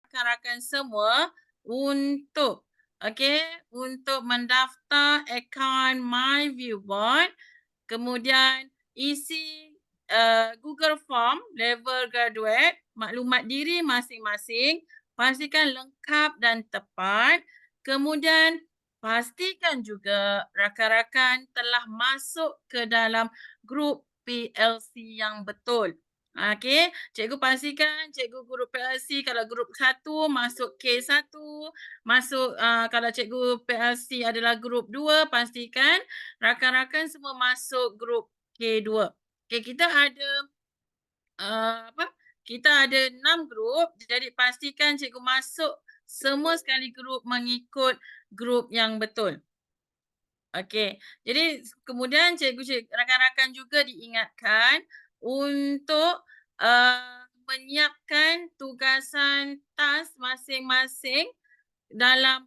rakan-rakan semua untuk untuk mendaftar akaun MyViewBoard, kemudian isi Google Form level graduate, maklumat diri masing-masing, pastikan lengkap dan tepat. Kemudian pastikan juga rakan-rakan telah masuk ke dalam grup PLC yang betul. Okey, cikgu pastikan cikgu grup PLC kalau grup 1 masuk K1, kalau cikgu PLC adalah grup 2, pastikan rakan-rakan semua masuk grup K2. Okey, kita ada 6 grup, jadi pastikan cikgu masuk semua sekali grup mengikut grup yang betul. Okey, jadi kemudian rakan-rakan juga diingatkan untuk menyiapkan tugasan task masing-masing dalam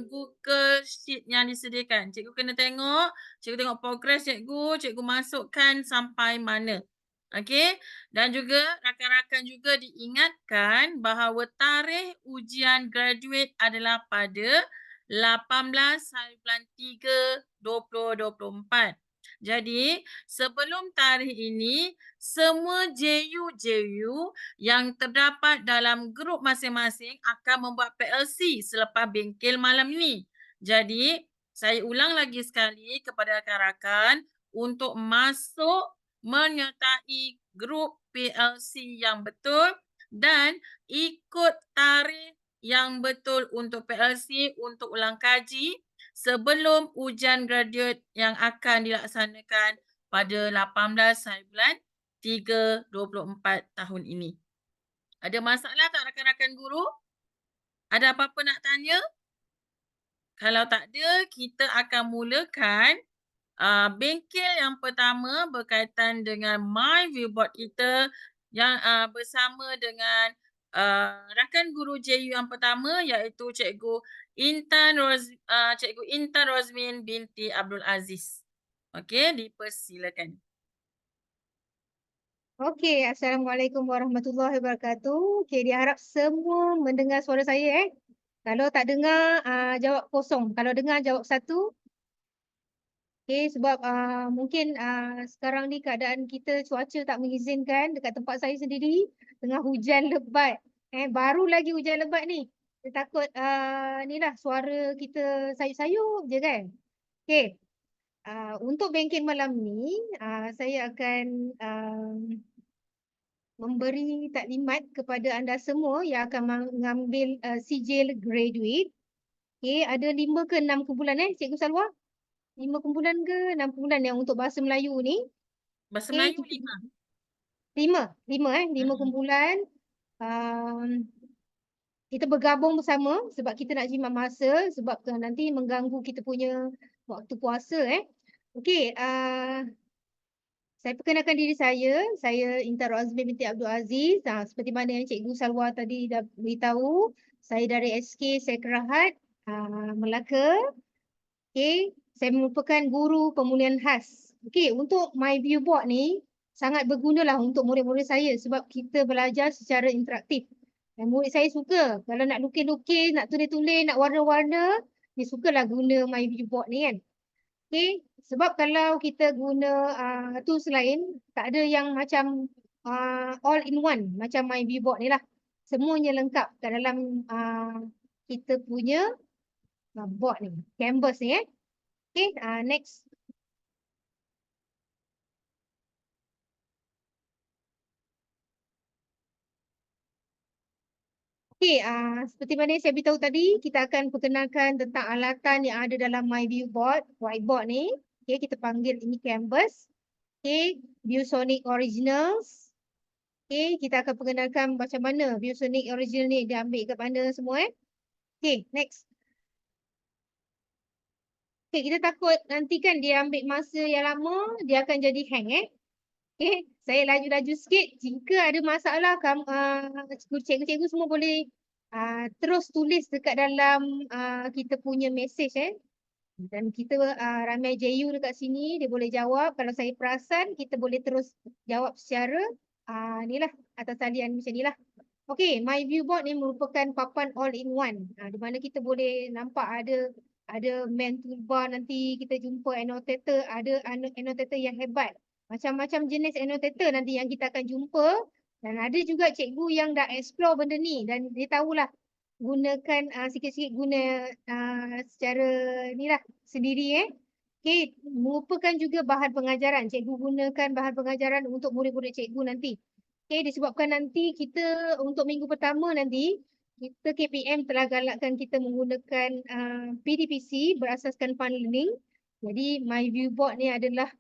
Google Sheet yang disediakan. Cikgu tengok progres cikgu masukkan sampai mana. Okey, dan juga rakan-rakan juga diingatkan bahawa tarikh ujian graduate adalah pada 18/3/2024. Jadi, sebelum tarikh ini, semua JU-JU yang terdapat dalam grup masing-masing akan membuat PLC selepas bengkel malam ni. Jadi, saya ulang lagi sekali kepada rakan-rakan untuk masuk menyertai grup PLC yang betul dan ikut tarikh yang betul untuk PLC untuk ulang kaji sebelum ujian graduate yang akan dilaksanakan pada 18/3/2024 tahun ini. Ada masalah tak rakan-rakan guru? Ada apa-apa nak tanya? Kalau tak ada, kita akan mulakan bengkel yang pertama berkaitan dengan MyViewBoard kita yang bersama dengan rakan guru JU yang pertama iaitu Cikgu Intan Rozmin binti Abdul Aziz. Okey, dipersilakan. Okey, Assalamualaikum warahmatullahi wabarakatuh. Okey, diharap semua mendengar suara saya Kalau tak dengar, jawab kosong. Kalau dengar, jawab satu. Okey, sebab mungkin sekarang ni keadaan kita cuaca tak mengizinkan dekat tempat saya sendiri tengah hujan lebat. Baru lagi hujan lebat ni. Saya takut ni lah suara kita sayup-sayup je kan. Okey, untuk bengkel malam ni, saya akan memberi taklimat kepada anda semua yang akan mengambil sijil graduate. Okey, ada 5 ke 6 kumpulan Cikgu Salwa? 5 kumpulan ke 6 kumpulan yang untuk bahasa Melayu ni? Bahasa Okey, Melayu 5. 5 kumpulan. Um, kita bergabung bersama sebab kita nak jimat masa sebab nanti mengganggu kita punya waktu puasa Okey, saya perkenalkan diri saya Intan Rozmin binti Abdul Aziz. Seperti mana yang Cikgu Salwa tadi dah beritahu, saya dari SK Sekerahat, Melaka. Okey, saya merupakan guru pemulihan khas. Okey, untuk MyViewBoard ni sangat bergunalah untuk murid-murid saya sebab kita belajar secara interaktif. Dan murid saya suka kalau nak lukis-lukis, nak tulis-tulis, nak warna-warna, dia sukalah guna MyViewBoard ni kan. Okey, sebab kalau kita guna tools lain, tak ada yang macam all in one macam MyViewBoard ni lah. Semuanya lengkap kat dalam kita punya board ni, canvas ni Okey, next. Okey, seperti mana yang saya beritahu tadi, kita akan perkenalkan tentang alatan yang ada dalam MyViewBoard, whiteboard ni. Okey, kita panggil ini canvas. Okey, ViewSonic Originals. Okey, kita akan perkenalkan macam mana ViewSonic Original ni diambil kat mana semua Okey, next. Okey, kita takut nanti kan dia ambil masa yang lama, dia akan jadi hang Okey, saya laju-laju sikit. Jika ada masalah, cikgu-cikgu semua boleh terus tulis dekat dalam kita punya message Dan kita ramai JU dekat sini, dia boleh jawab. Kalau saya perasan, kita boleh terus jawab secara ni lah, atas talian macam ni lah. Okey, My Viewboard ni merupakan papan all in one. Di mana kita boleh nampak ada main toolbar, nanti kita jumpa annotator, ada annotator yang hebat. Macam-macam jenis annotator nanti yang kita akan jumpa, dan ada juga cikgu yang dah explore benda ni dan dia tahulah gunakan sikit-sikit guna secara ni lah sendiri. Okey, merupakan juga bahan pengajaran. Cikgu gunakan bahan pengajaran untuk murid-murid cikgu nanti. Okey, disebabkan nanti kita untuk minggu pertama nanti, kita KPM telah galakkan kita menggunakan PDPC berasaskan fun learning. Jadi My Viewboard ni adalah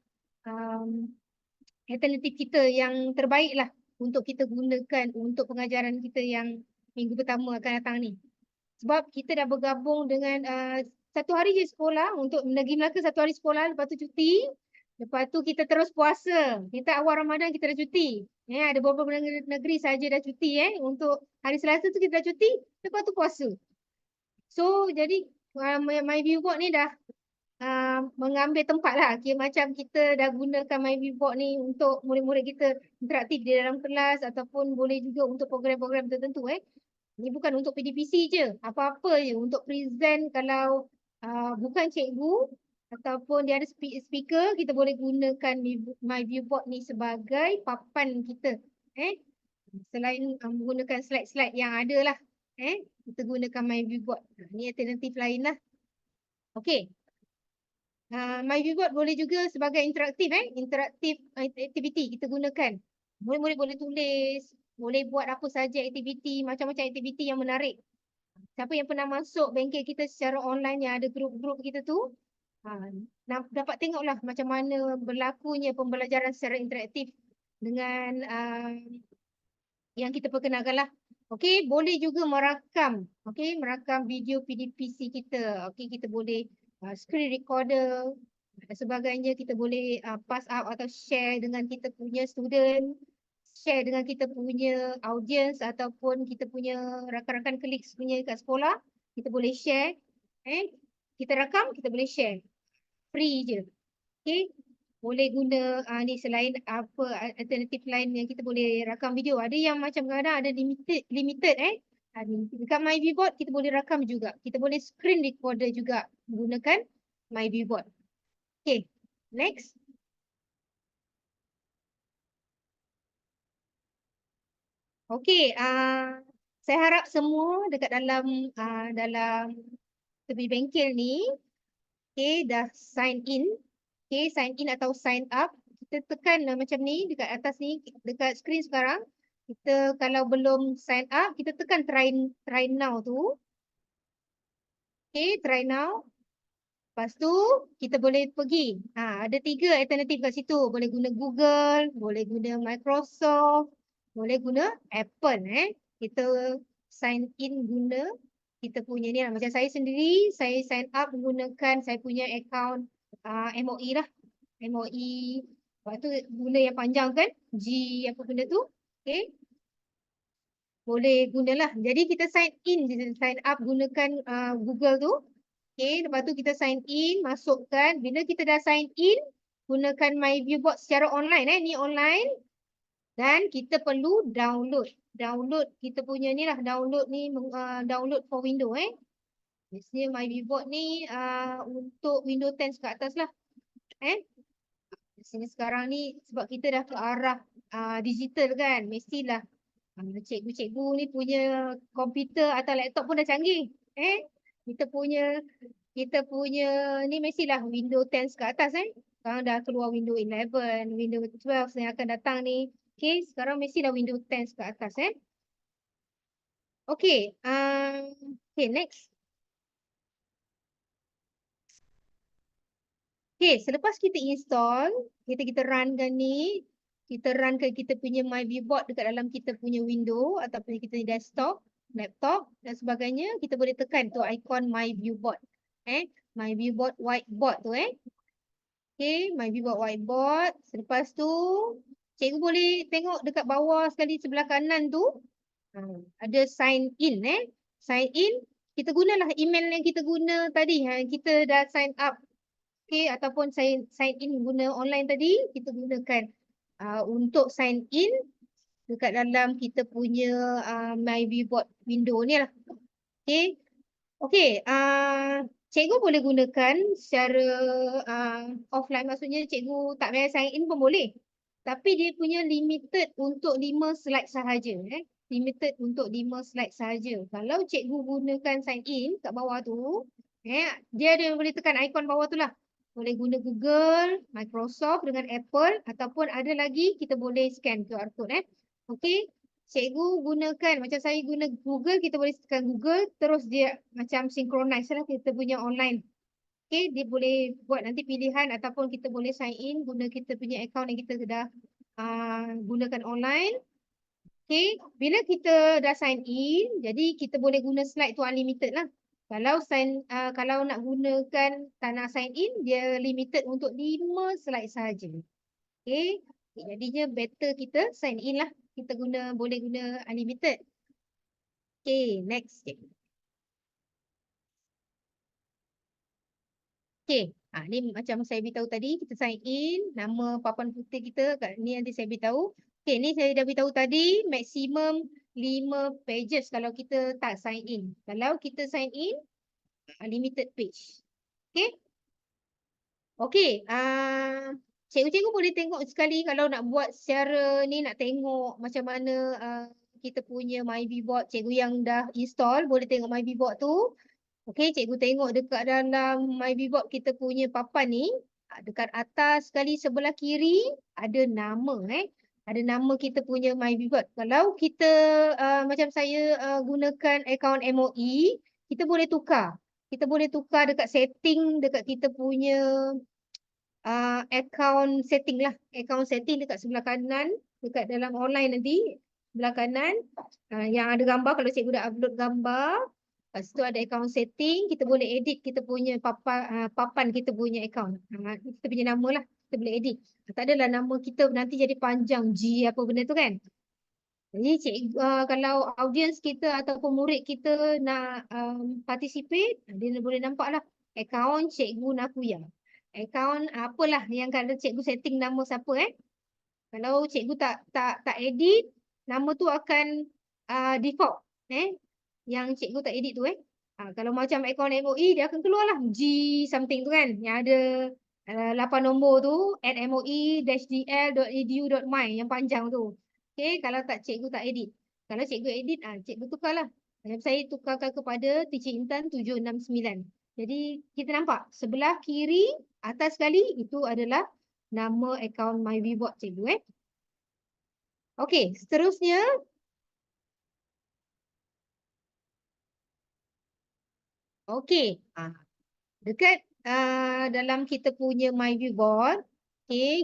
alternatif kita yang terbaik lah untuk kita gunakan untuk pengajaran kita yang minggu pertama akan datang ni. Sebab kita dah bergabung dengan satu hari je sekolah untuk Negeri Melaka, satu hari sekolah, lepas tu cuti. Lepas tu kita terus puasa. Kita awal Ramadan kita dah cuti. Ada beberapa negeri saja dah cuti. Untuk hari Selasa tu kita dah cuti. Lepas tu puasa. So jadi My Viewboard ni dah mengambil tempat lah. Kira macam kita dah gunakan My Viewboard ni untuk murid-murid kita interaktif di dalam kelas ataupun boleh juga untuk program-program tertentu. Ini bukan untuk PDPC je. Apa-apa je untuk present kalau bukan cikgu ataupun dia ada speaker, kita boleh gunakan My Viewboard ni sebagai papan kita. Selain menggunakan slide-slide yang ada lah. Kita gunakan My Viewboard. Ni alternatif lain lah. Okey. My Viewboard boleh juga sebagai interaktif. Interaktif activity kita gunakan. Murid-murid boleh tulis, boleh buat apa saja aktiviti, macam-macam aktiviti yang menarik. Siapa yang pernah masuk bengkel kita secara online yang ada grup-grup kita tu, dapat tengoklah macam mana berlakunya pembelajaran secara interaktif dengan yang kita perkenalkan lah. Okey, boleh juga merakam. Okey, merakam video PDPC kita. Okey, kita boleh screen recorder dan sebagainya. Kita boleh pass up atau share dengan kita punya student, share dengan kita punya audience ataupun kita punya rakan-rakan colleagues punya kat sekolah. Kita boleh share. Kita rakam, kita boleh share. Free je. Okay. Boleh guna ni selain apa alternatif lain yang kita boleh rakam video. Ada yang macam kadang ada limited dekat My Viewboard kita boleh rakam juga. Kita boleh screen recorder juga menggunakan My Viewboard. Okay. Next. Okay. Saya harap semua dekat dalam tepi bengkel ni dah sign in. Sign in atau sign up. Kita tekan macam ni dekat atas ni, dekat screen sekarang. Kita kalau belum sign up, kita tekan try now tu. Try now. Lepas tu kita boleh pergi. Ada 3 alternatif kat situ. Boleh guna Google, boleh guna Microsoft, boleh guna Apple. Kita sign in guna kita punya ni lah. Macam saya sendiri, saya sign up menggunakan saya punya account MOE lah. MOE. Lepas tu guna yang panjang kan? G apa benda tu. Okay. Boleh gunalah. Jadi kita sign in, sign up gunakan Google tu. Okay. Lepas tu kita sign in, masukkan. Bila kita dah sign in, gunakan My Viewboard secara online. Ni online. Dan kita perlu download. Download kita punya ni lah. Download ni, download for Windows. Biasanya My Viewboard ni untuk Windows 10 ke atas lah. Biasanya sekarang ni sebab kita dah ke arah digital kan. Mestilah cikgu-cikgu ni punya komputer atau laptop pun dah canggih. Kita punya ni mestilah Windows 10 ke atas. Sekarang dah keluar Windows 11, Windows 12 yang akan datang ni. Okay, sekarang mestilah Windows 10 ke atas. Okay, okay, next. Okay, selepas kita install, kita runkan ni, kita runkan kita punya My Viewboard dekat dalam kita punya window ataupun kita desktop, laptop dan sebagainya, kita boleh tekan tu ikon My Viewboard. My Viewboard whiteboard tu. Okay, My Viewboard whiteboard. Selepas tu, cikgu boleh tengok dekat bawah sekali sebelah kanan tu, ada sign in. Sign in, kita gunalah email yang kita guna tadi. Kita dah sign up. Okay, ataupun sign in guna online tadi, kita gunakan untuk sign in. dekat dalam kita punya My Viewboard window ni lah. Okay. Okay, cikgu boleh gunakan secara offline, maksudnya cikgu tak payah sign in pun boleh. Tapi dia punya limited untuk 5 slide sahaja. Limited untuk 5 slide sahaja. Kalau cikgu gunakan sign in kat bawah tu, dia ada boleh tekan ikon bawah tu lah. Boleh guna Google, Microsoft dengan Apple, ataupun ada lagi kita boleh scan QR code. Okay. Cikgu gunakan, macam saya guna Google, kita boleh tekan Google, terus dia macam synchronize lah kita punya online. Okay, dia boleh buat nanti pilihan ataupun kita boleh sign in guna kita punya account yang kita dah gunakan online. Okay, bila kita dah sign in, jadi kita boleh guna slide tu unlimited lah. Kalau nak gunakan tak nak sign in, dia limited untuk 5 slide sahaja. Okay, jadinya better kita sign in lah. Kita boleh guna unlimited. Okay, next. Okay, ni macam saya beritahu tadi, kita sign in, nama papan putih kita kat ni nanti saya beritahu. Okay, ni saya dah beritahu tadi, maksimum 5 pages kalau kita tak sign in. Kalau kita sign in, limited page. Okay. Okay, cikgu-cikgu boleh tengok sekali kalau nak buat secara ni, nak tengok macam mana kita punya My Viewboard. Cikgu yang dah install boleh tengok My Viewboard tu. Okay, cikgu tengok dekat dalam My Viewboard kita punya papan ni. Dekat atas sekali sebelah kiri ada nama. Ada nama kita punya My Viewboard. Kalau kita macam saya gunakan akaun MOE, kita boleh tukar. Kita boleh tukar dekat setting, dekat kita punya account setting lah. Account setting dekat sebelah kanan, dekat dalam online nanti, sebelah kanan. Yang ada gambar, kalau cikgu dah upload gambar, kat situ ada account setting, kita boleh edit kita punya papan kita punya account. Kita punya nama lah, kita boleh edit. Tak adalah nama kita nanti jadi panjang G apa benda tu kan. Jadi kalau audience kita ataupun murid kita nak participate, dia boleh nampak lah account Cikgu Nakuya. Account apalah yang kalau cikgu setting nama siapa Kalau cikgu tak edit, nama tu akan default yang cikgu tak edit tu kalau macam akaun MOE, dia akan keluar lah G something tu kan, yang ada 8 nombor tu @moe-dl.edu.my yang panjang tu. Okay, kalau tak cikgu tak edit. Kalau cikgu edit, cikgu tukarlah. Macam saya tukarkan kepada Teacher Intan 769. Jadi kita nampak sebelah kiri atas sekali itu adalah nama akaun My Viewboard cikgu Okey, seterusnya okey. Dekat dalam kita punya My Viewboard,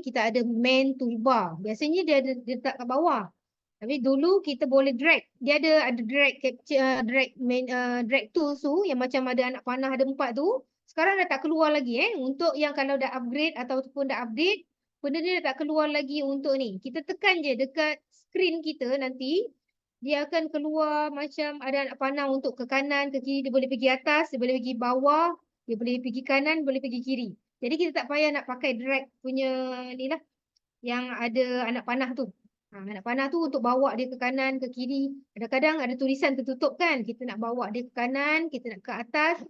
kita ada main toolbar. Biasanya dia ada letak kat bawah. Tapi dulu kita boleh drag. Dia ada drag capture, drag tools tu yang macam ada anak panah ada 4 tu. Sekarang dah tak keluar lagi Untuk yang kalau dah upgrade ataupun dah update, benda ni dah tak keluar lagi untuk ni. Kita tekan je dekat screen kita nanti, dia akan keluar macam ada anak panah untuk ke kanan, ke kiri, dia boleh pergi atas, dia boleh pergi bawah, dia boleh pergi kanan, boleh pergi kiri. Jadi kita tak payah nak pakai drag punya ni lah, yang ada anak panah tu. Anak panah tu untuk bawa dia ke kanan, ke kiri. Kadang-kadang ada tulisan tertutup kan. Kita nak bawa dia ke kanan, kita nak ke atas.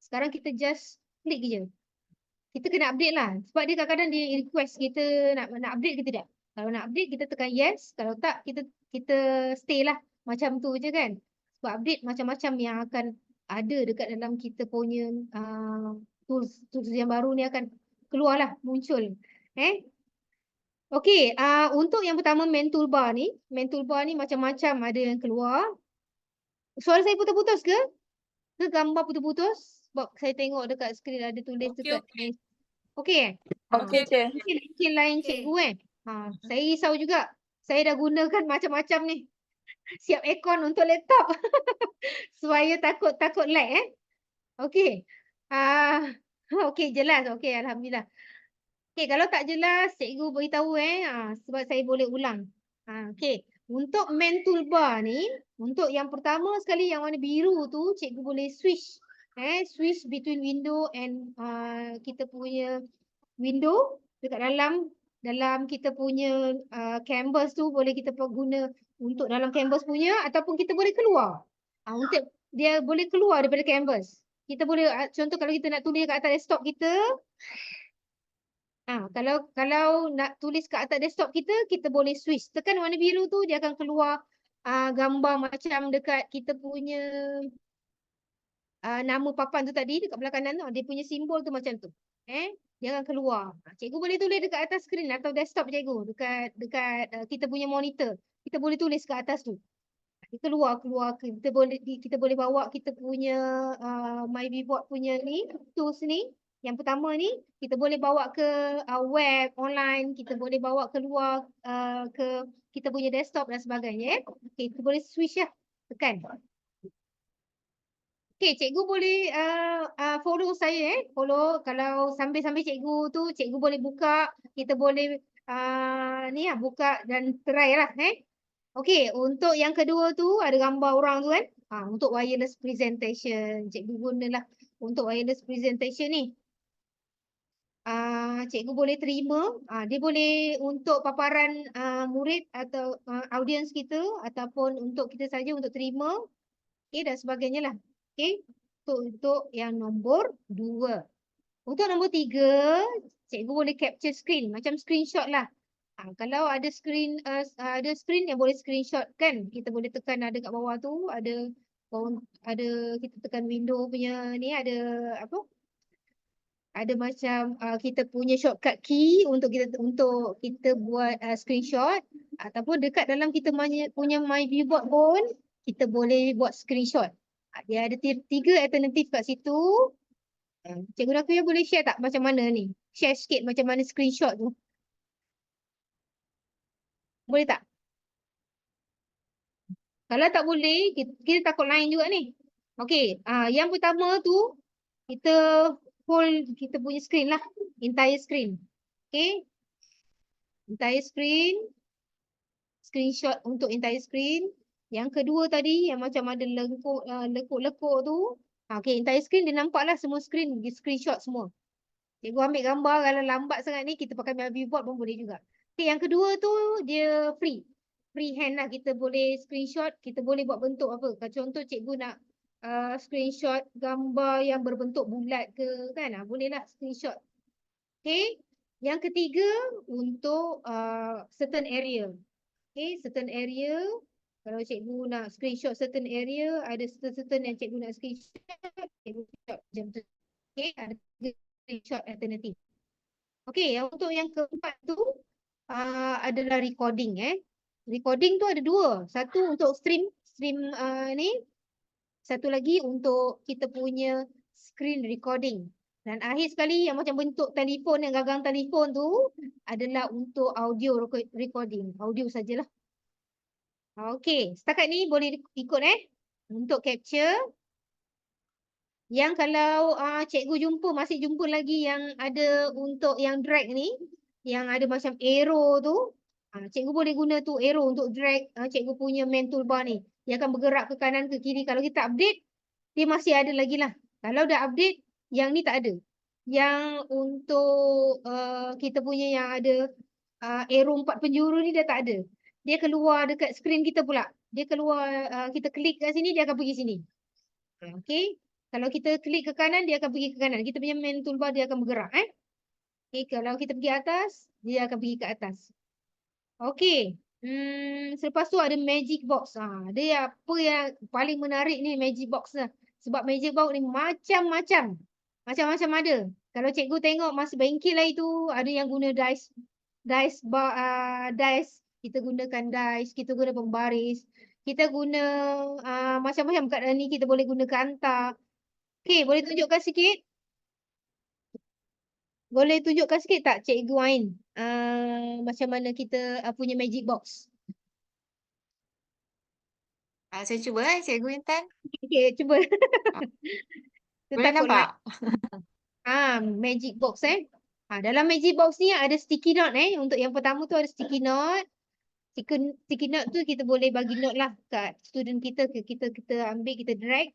Sekarang kita just klik je. Kita kena update lah. Sebab dia kadang-kadang dia request kita nak update ke tidak. Kalau nak update, kita tekan yes. Kalau tak, kita stay lah. Macam tu je kan. Sebab update macam-macam yang akan ada dekat dalam kita punya tools yang baru ni akan keluar lah, muncul. Okey, untuk yang pertama main toolbar ni macam-macam ada yang keluar. Suara saya putus-putus ke? Ke gambar putus-putus? Sebab saya tengok dekat skrin ada tulis dekat. Okey. Okey, Cik. Mungkin lain cikgu saya risau juga. Saya dah gunakan macam-macam ni. Siap aircon untuk laptop. Supaya takut lag Okey. Okey, jelas. Okey, alhamdulillah. Okey, kalau tak jelas, cikgu beritahu sebab saya boleh ulang. Okey, untuk main toolbar ni, untuk yang pertama sekali yang warna biru tu, cikgu boleh switch. Switch between window and kita punya window dekat dalam dalam kita punya canvas tu boleh kita guna untuk dalam canvas punya ataupun kita boleh keluar. Untuk dia boleh keluar daripada canvas. Kita boleh contoh kalau kita nak tulis kat atas desktop kita, kalau nak tulis kat atas desktop kita, kita boleh switch. Tekan warna biru tu dia akan keluar gambar macam dekat kita punya nama papan tu tadi dekat belah kanan tu, dia punya simbol tu macam tu. Dia akan keluar. Cikgu boleh tulis dekat atas skrin atau desktop cikgu, dekat kita punya monitor. Kita boleh tulis kat atas tu. Dia keluar kita boleh bawa kita punya MyViewBoard punya ni, tools ni. Yang pertama ni kita boleh bawa ke web online, kita boleh bawa keluar ke kita punya desktop dan sebagainya. Okey, kita boleh switch lah. Tekan. Okey, cikgu boleh follow saya follow kalau sambil-sambil cikgu tu cikgu boleh buka, kita boleh ni lah buka dan try lah Okey, untuk yang kedua tu ada gambar orang tu kan. Untuk wireless presentation, cikgu gunalah untuk wireless presentation ni. Cikgu boleh terima, dia boleh untuk paparan murid atau audiens kita ataupun untuk kita saja untuk terima. Okey dan sebagainya lah. Okey. Untuk yang nombor 2. Untuk nombor 3, cikgu boleh capture screen macam screenshot lah. Kalau ada screen yang boleh screenshot kan, kita boleh tekan ada kat bawah tu, ada kita tekan window punya ni ada apa? Ada macam kita punya shortcut key untuk kita buat screenshot ataupun dekat dalam kita punya MyViewBoard pun kita boleh buat screenshot. Dia ada 3 alternatif kat situ. Cikgu Rafia boleh share tak macam mana ni? Share sikit macam mana screenshot tu. Boleh tak? Kalau tak boleh, kita takut lain juga ni. Okey, yang pertama tu kita hold kita punya screen lah, entire screen. Okey. Entire screen, screenshot untuk entire screen. Yang kedua tadi yang macam ada lekuk-lekuk tu, okey, entire screen dia nampaklah semua screen, di screenshot semua. Cikgu ambil gambar kalau lambat sangat ni kita pakai MyViewBoard pun boleh juga. Okey, yang kedua tu dia free. Freehand lah, kita boleh screenshot, kita boleh buat bentuk apa. Contoh cikgu nak screenshot gambar yang berbentuk bulat ke kan, bolehlah screenshot. Okey. Yang ketiga untuk certain area. Okey, certain area. Kalau cikgu nak screenshot certain area, ada certain yang cikgu nak screenshot, cikgu screenshot macam tu. Okey, ada screenshot alternatif. Okey, untuk yang keempat tu adalah recording Recording tu ada 2. Satu untuk stream ni. Satu lagi untuk kita punya screen recording. Dan akhir sekali yang macam bentuk telefon, yang gagang telefon tu adalah untuk audio recording. Audio sajalah. Okey, setakat ni boleh ikut untuk capture. Yang kalau cikgu masih jumpa lagi yang ada untuk yang drag ni, yang ada macam arrow tu, cikgu boleh guna tu arrow untuk drag cikgu punya main toolbar ni. Dia akan bergerak ke kanan ke kiri. Kalau kita update, dia masih ada lagi lah. Kalau dah update, yang ni tak ada. Yang untuk kita punya yang ada arrow 4 penjuru ni dia tak ada. Dia keluar dekat skrin kita pula. Dia keluar, kita klik kat sini, dia akan pergi sini. Okey. Kalau kita klik ke kanan, dia akan pergi ke kanan. Kita punya main toolbar dia akan bergerak. Okay, kalau kita pergi atas, dia akan pergi ke atas. Okey. Selepas tu ada magic box. Dia apa yang paling menarik ni magic box lah. Sebab magic box ni macam-macam. Macam-macam ada. Kalau cikgu tengok masa bengkel lah itu, ada yang guna dice. Kita gunakan dice, kita guna pembaris. Kita guna macam-macam kat dalam ni, kita boleh guna kantar. Okey, boleh tunjukkan sikit? Boleh tunjukkan sikit tak Cikgu Ain? Macam mana kita punya magic box? Saya cuba Cikgu Intan. Okey, cuba. Boleh nampak? Magic box dalam magic box ni ada sticky note Untuk yang pertama tu ada sticky note. Sticky note tu kita boleh bagi note lah kat student kita, kita ambil, kita drag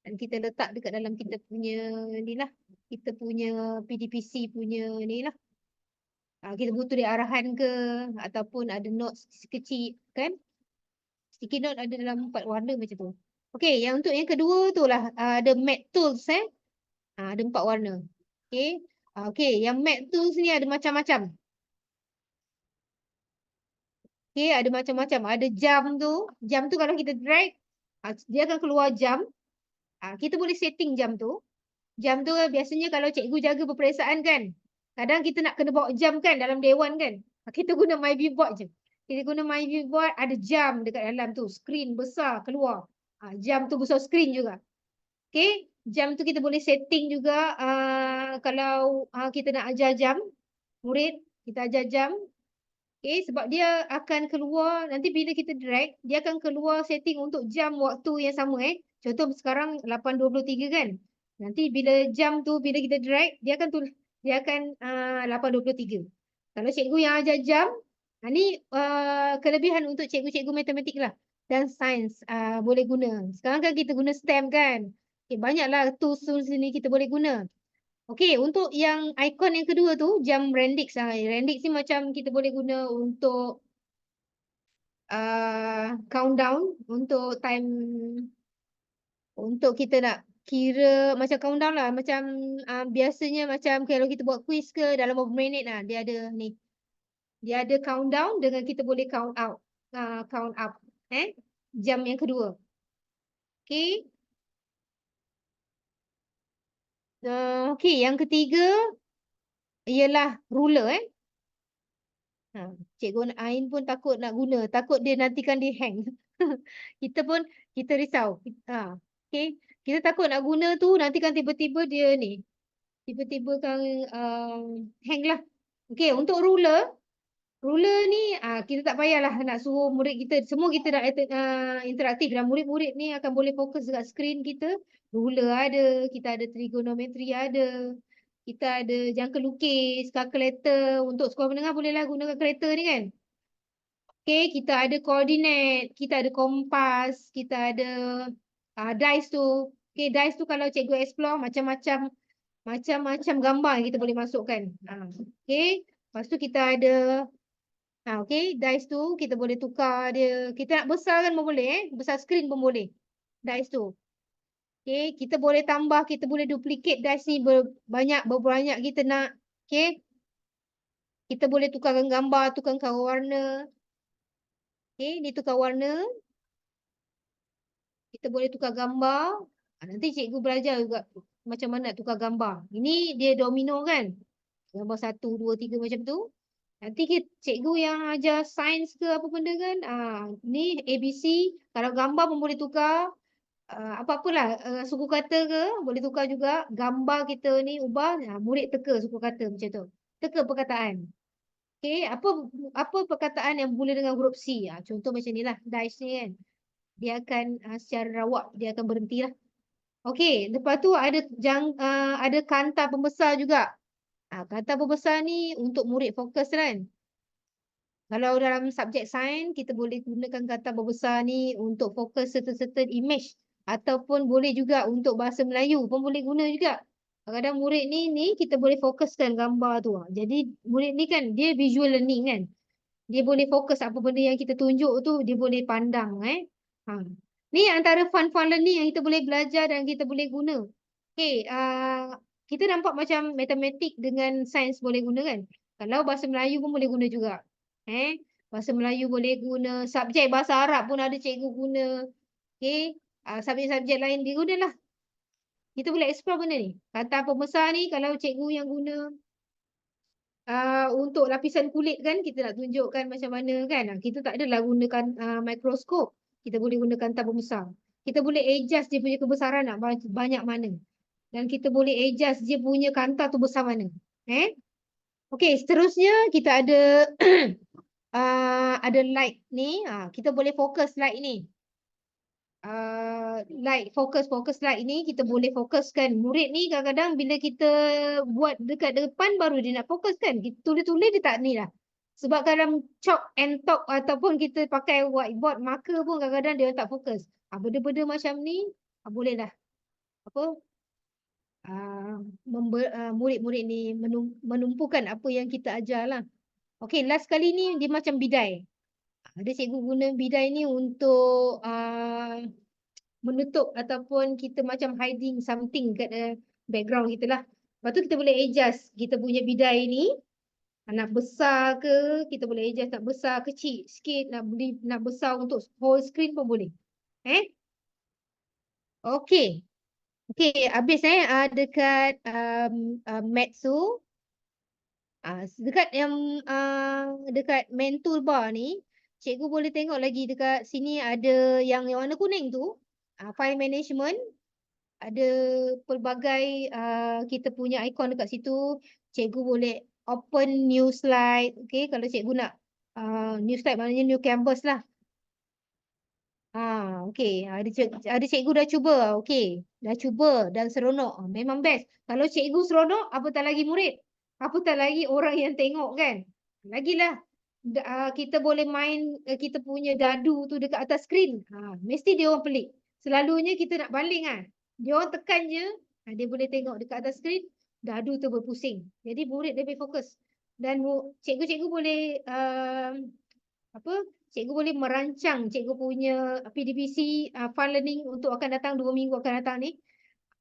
dan kita letak dekat dalam kita punya ni lah. Kita punya PDPC punya ni lah. Kita butuh dia arahan ke ataupun ada notes kecil kan. Sticky note ada dalam 4 warna macam tu. Okey, yang untuk yang kedua tu lah ada matte tools ada 4 warna. Okey. Okey, yang matte tools ni ada macam-macam. Okey, ada macam-macam. Ada jam tu kalau kita drag dia akan keluar jam. Kita boleh setting jam tu. Jam tu biasanya kalau cikgu jaga peperiksaan kan. Kadang kita nak kena bawa jam kan dalam dewan kan. Kita guna MyViewBoard je. Kita guna MyViewBoard ada jam dekat dalam tu. Skrin besar keluar. Jam tu besar skrin juga. Okey. Jam tu kita boleh setting juga kalau kita nak ajar jam. Murid kita ajar jam. Okey, sebab dia akan keluar nanti bila kita drag, dia akan keluar setting untuk jam waktu yang sama Contoh sekarang 8.23 kan. Nanti bila jam tu bila kita drag, dia akan 8.23. Kalau cikgu yang ajar jam, ni kelebihan untuk cikgu-cikgu matematik lah dan sains boleh guna. Sekarang kan kita guna STEM kan. Banyaklah tools-tools ni kita boleh guna. Okey, untuk yang ikon yang kedua tu, jam Rendix. Rendix ni macam kita boleh guna untuk countdown, untuk time, untuk kita nak kira macam countdown lah. Macam biasanya macam kalau kita buat quiz ke dalam beberapa minit dia ada ni. Dia ada countdown dengan kita boleh count out, count up. Jam yang kedua. Okey. Okey, yang ketiga ialah ruler Cikgu Ain pun takut nak guna, takut dia nantikan dia hang. kita risau. Okey, kita takut nak guna tu nanti kan tiba-tiba dia ni. Tiba-tiba kan hang lah. Okey, untuk ruler ni kita tak payahlah nak suruh murid kita, semua kita nak interaktif dan murid-murid ni akan boleh fokus dekat skrin kita. Ruler ada, kita ada trigonometri ada. Kita ada jangka lukis, kalkulator. Untuk sekolah menengah bolehlah guna kalkulator ni kan. Okey, kita ada koordinat, kita ada kompas, kita ada dice tu. Okey, dice tu kalau cikgu explore macam-macam gambar yang kita boleh masukkan. Okey, lepas tu kita ada okey, dice tu kita boleh tukar dia. Kita nak besarkan pun boleh besar skrin pun boleh. Dice tu. Okey, kita boleh tambah, kita boleh duplicate dice ni berbanyak kita nak. Okey. Kita boleh tukarkan gambar, tukarkan warna. Okey, ni tukar warna. Kita boleh tukar gambar. Nanti cikgu belajar juga macam mana nak tukar gambar. Ini dia domino kan. Gambar 1, 2, 3 macam tu. Nanti cikgu yang ajar sains ke apa benda kan. Ni ABC. Kalau gambar pun boleh tukar. Apa-apalah suku kata ke boleh tukar juga. Gambar kita ni ubah. Murid teka suku kata macam tu. Teka perkataan. Okey, apa perkataan yang boleh dengan huruf C? Contoh macam ni lah. Dice ni kan. Dia akan secara rawak dia akan berhenti lah. Okey, lepas tu ada kanta pembesar juga. Kanta pembesar ni untuk murid fokus kan. Kalau dalam subjek sains kita boleh gunakan kanta pembesar ni untuk fokus certain image ataupun boleh juga untuk bahasa Melayu pun boleh guna juga. Kadang-kadang murid ni kita boleh fokuskan gambar tu. Jadi murid ni kan dia visual learning kan. Dia boleh fokus apa benda yang kita tunjuk tu dia boleh pandang Ni antara fun learning yang kita boleh belajar dan kita boleh guna. Okey, kita nampak macam matematik dengan sains boleh guna kan. Kalau bahasa Melayu pun boleh guna juga. Bahasa Melayu boleh guna, subjek bahasa Arab pun ada cikgu guna. Okey, subjek-subjek lain digunalah. Kita boleh explore benda ni. Kata pembesar ni kalau cikgu yang guna untuk lapisan kulit kan kita nak tunjukkan macam mana kan. Kita tak adalah gunakan mikroskop. Kita boleh gunakan tabung besar. Kita boleh adjust dia punya kebesaran banyak mana. Dan kita boleh adjust dia punya kanta tu besar mana. Okey, seterusnya kita ada ada light ni. Kita boleh fokus light ni. Light fokus light ni kita boleh fokuskan. Murid ni kadang-kadang bila kita buat dekat depan baru dia nak fokus kan. Kita tulis-tulis dia tak ni lah. Sebab dalam chalk and talk ataupun kita pakai whiteboard marker pun kadang-kadang dia tak fokus. Benda-benda macam ni boleh lah. murid-murid ni menumpukan apa yang kita ajar lah. Okey, last kali ni dia macam bidai. Ada cikgu guna bidai ni untuk menutup ataupun kita macam hiding something kat background kita lah. Lepas tu kita boleh adjust kita punya bidai ni nak besar ke, kita boleh adjust nak besar kecil sikit, nak besar untuk whole screen pun boleh. Okey. Okey, habis dekat Maths tu. Dekat yang dekat main toolbar ni, cikgu boleh tengok lagi dekat sini ada yang warna kuning tu, file management. Ada pelbagai kita punya ikon dekat situ. Cikgu boleh open new slide. Okey, kalau cikgu nak new slide maknanya new canvas lah. Okey. Ada cikgu dah cuba. Okey. Dah cuba dan seronok. Memang best. Kalau cikgu seronok, apatah lagi murid. Apatah lagi orang yang tengok kan. Lagilah. Kita boleh main kita punya dadu tu dekat atas skrin. Mesti dia orang pelik. Selalunya kita nak baling kan. Dia orang tekan je. Dia boleh tengok dekat atas skrin. Dadu tu berpusing. Jadi murid lebih fokus. Dan cikgu-cikgu boleh cikgu boleh merancang cikgu punya PDPC file learning untuk akan datang 2 minggu akan datang ni.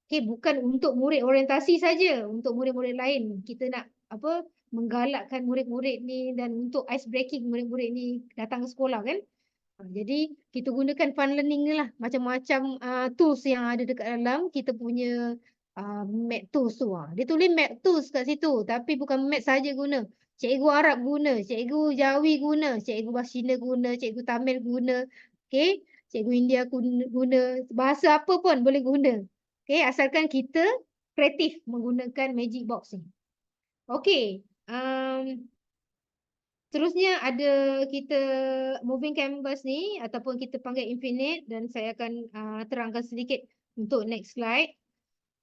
Okey, bukan untuk murid orientasi saja, untuk murid-murid lain. Kita nak menggalakkan murid-murid ni dan untuk ice breaking murid-murid ni datang ke sekolah kan. Jadi kita gunakan fun learning ni lah, macam-macam tools yang ada dekat dalam kita punya Math tools tu. Dia tulis Math tools kat situ, tapi bukan Math saja guna. Cikgu Arab guna, cikgu Jawi guna, cikgu bahasa Cina guna, cikgu Tamil guna. Okey, cikgu India guna, bahasa apa pun boleh guna. Okey, asalkan kita kreatif menggunakan magic box ni. Okey, seterusnya ada kita moving canvas ni ataupun kita panggil infinite dan saya akan terangkan sedikit untuk next slide.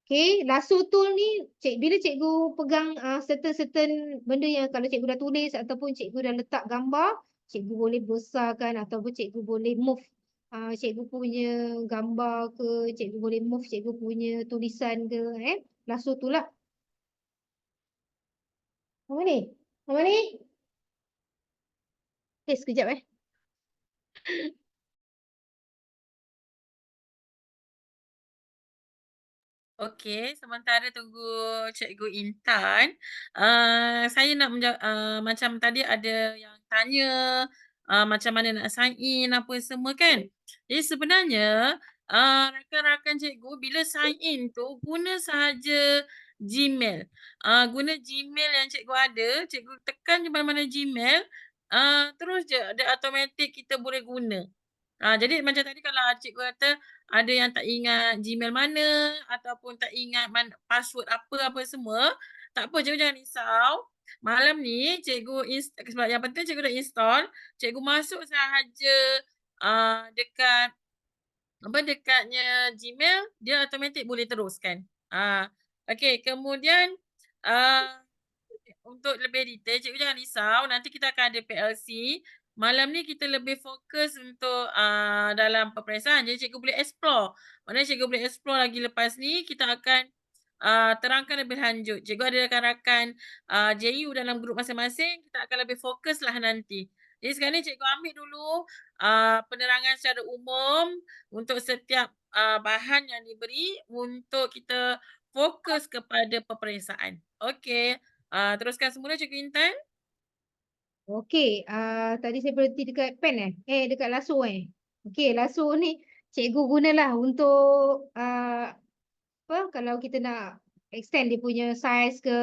Okey, lasso tool ni bila cikgu pegang certain benda yang kalau cikgu dah tulis ataupun cikgu dah letak gambar, cikgu boleh besarkan ataupun cikgu boleh move cikgu punya gambar ke, cikgu boleh move cikgu punya tulisan ke, lasso tool lah. Apa ni? Apa ni? Okey, sekejap Okey, sementara tunggu Cikgu Intan, saya nak macam tadi ada yang tanya, macam mana nak sign in apa semua kan. Jadi sebenarnya, rakan-rakan cikgu bila sign in tu guna sahaja Gmail. Guna Gmail yang cikgu ada, cikgu tekan je mana-mana Gmail, terus je dia automatik kita boleh guna. Jadi macam tadi kalau cikgu kata ada yang tak ingat Gmail mana ataupun tak ingat password apa-apa semua, tak apa cikgu jangan risau. Malam ni cikgu sebab yang penting cikgu dah install, cikgu masuk sahaja dekat dekatnya Gmail, dia automatik boleh teruskan. Okey, kemudian untuk lebih detail cikgu jangan risau, nanti kita akan ada PLC. Malam ni kita lebih fokus untuk dalam peperiksaan. Jadi cikgu boleh explore. Maknanya cikgu boleh explore lagi lepas ni, kita akan terangkan lebih lanjut. Cikgu ada rakan-rakan JU dalam grup masing-masing, kita akan lebih fokuslah nanti. Jadi sekarang ni cikgu ambil dulu penerangan secara umum untuk setiap bahan yang diberi untuk kita fokus kepada peperiksaan. Okey. Teruskan semula Cikgu Intan. Okey, tadi saya berhenti dekat pen dekat lasso Okey, lasso ni cikgu gunalah untuk kalau kita nak extend dia punya size ke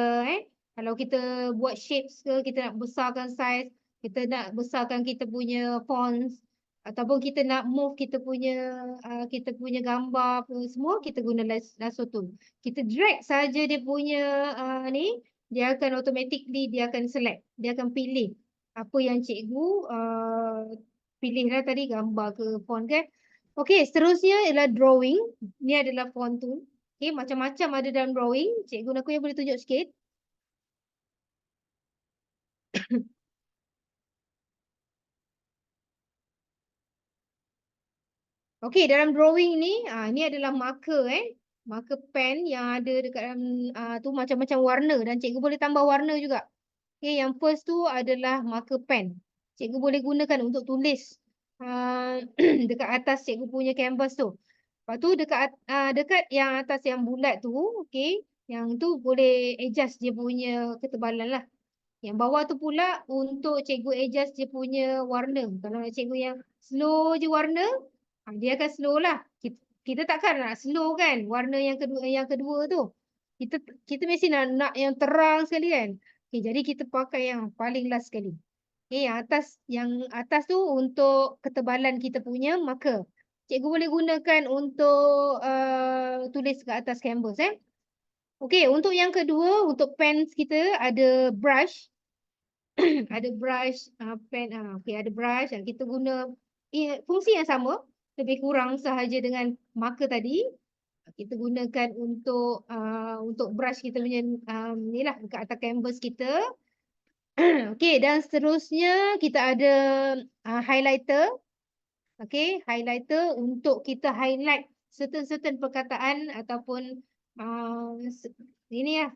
Kalau kita buat shapes ke, kita nak besarkan size, kita nak besarkan kita punya fonts ataupun kita nak move kita punya gambar apa semua kita guna lasso tool. Kita drag saja dia punya ni, dia akan automatically dia akan select, dia akan pilih apa yang cikgu pilihlah tadi gambar ke font kan. Okey, seterusnya ialah drawing. Ni adalah font tool. Okey, macam-macam ada dalam drawing. Cikgu Nakuya boleh tunjuk sikit. Okey, dalam drawing ni, ni adalah marker marker pen yang ada dekat dalam tu macam-macam warna dan cikgu boleh tambah warna juga. Okay, yang first tu adalah marker pen. Cikgu boleh gunakan untuk tulis dekat atas cikgu punya canvas tu. Lepas tu dekat yang atas yang bulat tu, okay, yang tu boleh adjust dia punya ketebalan lah. Yang bawah tu pula untuk cikgu adjust dia punya warna. Kalau nak cikgu yang slow je warna, dia akan slow lah. Kita takkan nak slow kan warna yang kedua tu. Kita mesti nak yang terang sekali kan. Okay, jadi kita pakai yang paling last sekali. Okay, yang atas tu untuk ketebalan kita punya marker. Cikgu boleh gunakan untuk tulis kat atas canvas Okey, untuk yang kedua, untuk pens kita ada brush. Ada brush, pen, okey ada brush dan kita guna fungsi yang sama, lebih kurang sahaja dengan marker tadi. Kita gunakan untuk brush kita punya ni lah dekat atas canvas kita. Okey, dan seterusnya kita ada highlighter. Okey, highlighter untuk kita highlight certain perkataan ataupun ini lah